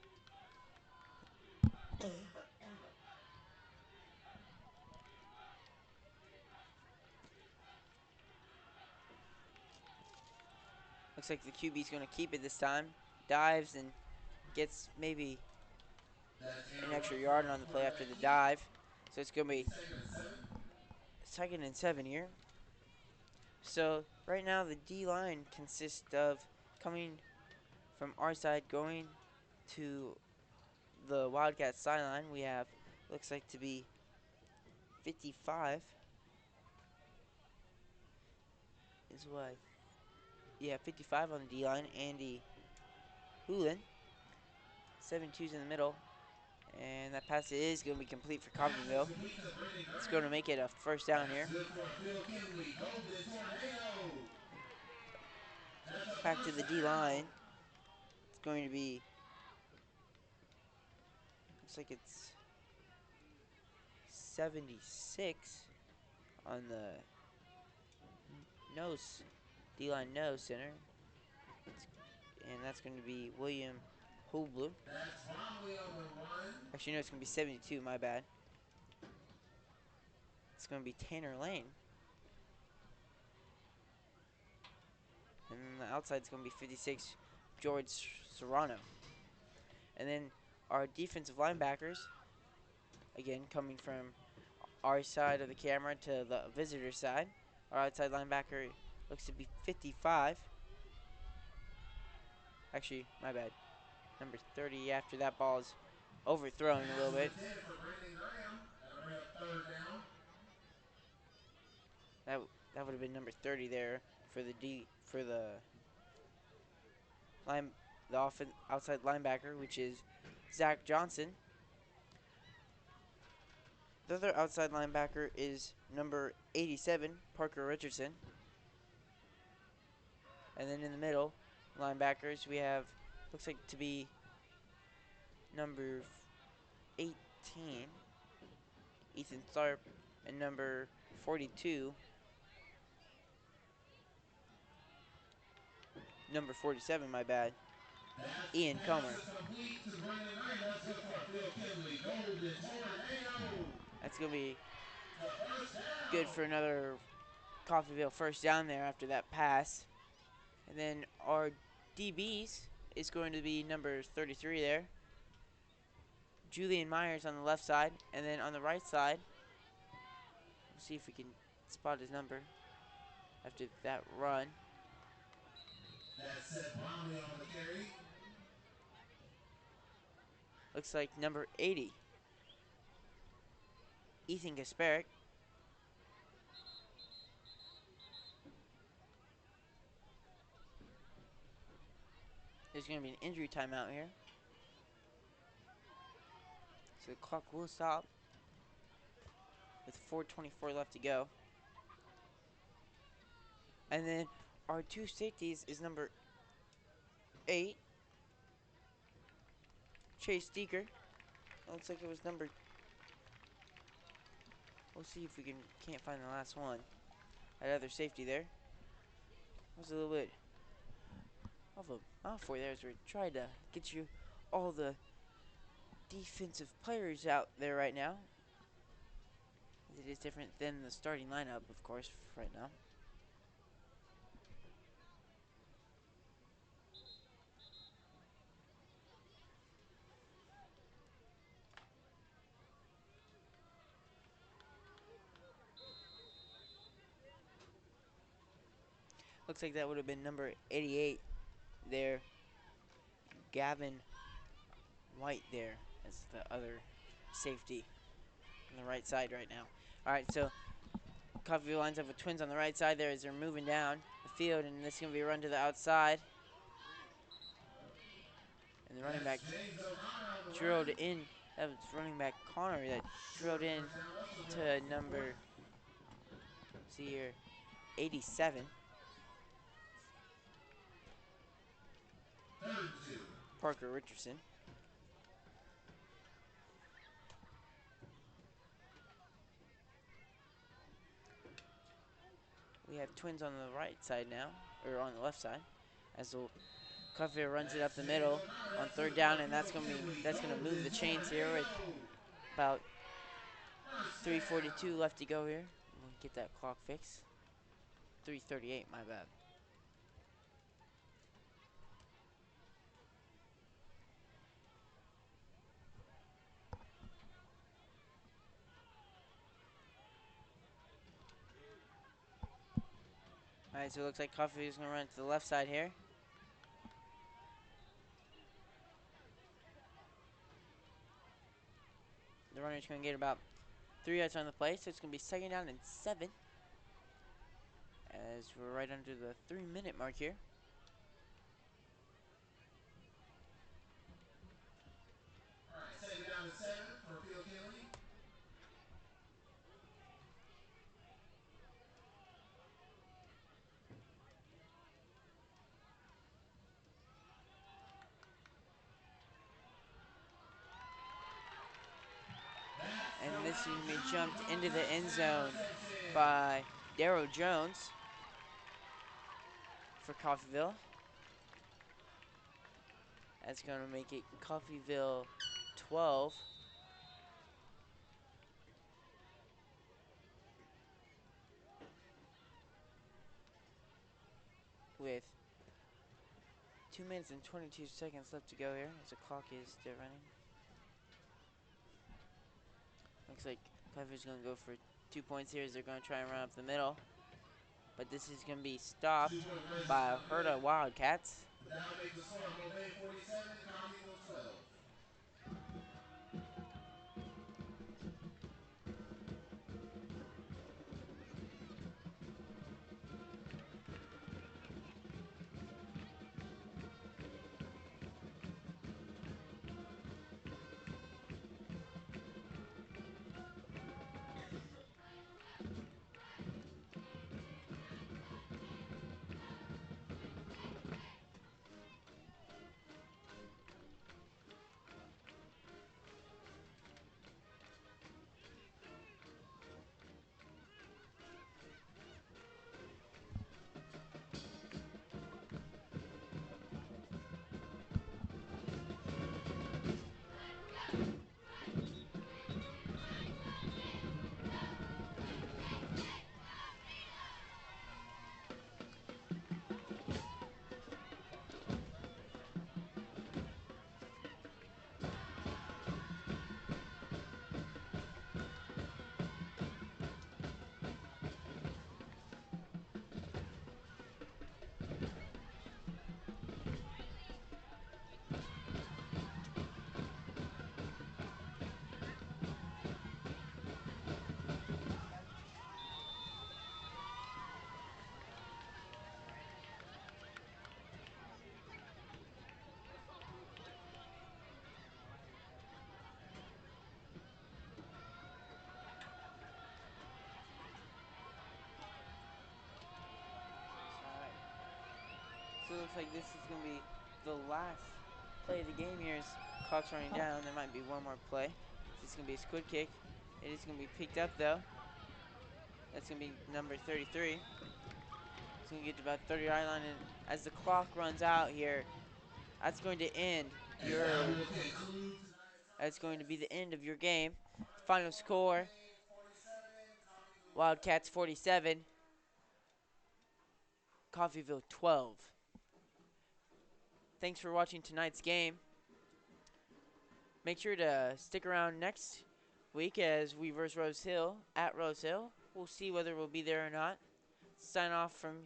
Looks like the QB's going to keep it this time. Dives and gets maybe an extra yard on the play after the dive. So it's going to be 2nd and 7 here. So right now the D-line consists of coming from our side going to the Wildcats sideline. We have, looks like to be 55 is what. Yeah, 55 on the D-line. Andy Hoolan. 7-2's in the middle. And that pass is going to be complete for Coffeyville. It's going to make it a first down here. Back to the D-line. It's going to be, looks like it's 76 on the nose, D-line nose center. And that's going to be William Hoblu. Actually, no, it's going to be 72, my bad. It's going to be Tanner Lane. And then the outside is going to be 56, George Serrano. And then our defensive linebackers, again, coming from our side of the camera to the visitor side. Our outside linebacker looks to be 55. Actually, my bad. Number 30 after that ball is overthrown a Pass little was bit. intended for Brandon Graham. That'll bring up third down. That that would have been number 30 there for the line the outside linebacker, which is Zach Johnson. The other outside linebacker is number 87, Parker Richardson. And then in the middle, linebackers, we have, looks like to be number 18, Ethan Tharp, and number 42, number 47, my bad, Ian Pass Comer. is complete to Brandon Graham. That's good for Phil Kinley. Golden tornado. That's going to be The first good down. for another Coffeyville first down there after that pass. And then our DBs is going to be number 33 there, Julian Myers on the left side, and then on the right side, we'll see if we can spot his number after that run. That's Seth Bromley on the carry. Looks like number 80, Ethan Gasparic. There's going to be an injury timeout here, so the clock will stop with 4:24 left to go. And then our two safeties is number 8, Chase Deeker. Looks like it was number. We'll see if we can't find the last one. That other safety there. Was a little bit of a mouthful there as we tried to get you all the defensive players out there right now. It is different than the starting lineup, of course, right now. Looks like that would have been number 88 there, Gavin White there as the other safety on the right side right now. All right, so Coffeyville lines up with Twins on the right side there as they're moving down the field, and this is going to be a run to the outside. And the running back That's James O'Connor on the drilled run. in. That was running back Connor that drilled in First down, Russell to going for number, see here, 87, third and 2. Parker Richardson. We have Twins on the right side now, or on the left side, as the Coffeyville runs it up That's the James middle O'Connor. on That's good third for down, and Phil that's gonna Kinley. move the Golden chains here with tornado. about First 3:42 down. left to go here. We'll get that clock fixed. 3:38, my bad. All right, so it looks like Coffeyville is gonna run to the left side here. The runner's gonna get about 3 yards on the play, so it's gonna be second down and 7. As we're right under the 3-minute mark here. All right, second down and 7 for Phil Kinley. That's And the this is right going to be down jumped for into a the end touchdown zone reception. by Darrow Jones for Coffeyville. That's going to make it Coffeyville 12. With 2 minutes and 22 seconds left to go here as the clock is still running. Looks like Coffeyville's going to go for 2 points here as they're going to try and run up the middle. But this is going to be stopped 2-point conversion is by no good. Herta Wildcats. That will make the score Mulvane 47, Coffeyville 12. Alright. So it looks like this is going to be the last play of the game here as clock's running down. There might be one more play. This is going to be a squid kick. It is going to be picked up though. That's going to be number 33. It's going to get to about 30-yard line, and as the clock runs out here, that's going to end your. That's going to be the end of your game. Final score: Wildcats 47, Coffeyville 12. Thanks for watching tonight's game. Make sure to stick around next week as we verse Rose Hill at Rose Hill. We'll see whether we'll be there or not. Sign off from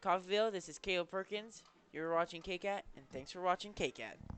Coffeyville. This is Caleb Perkins. You're watching KCAT, and thanks for watching KCAT.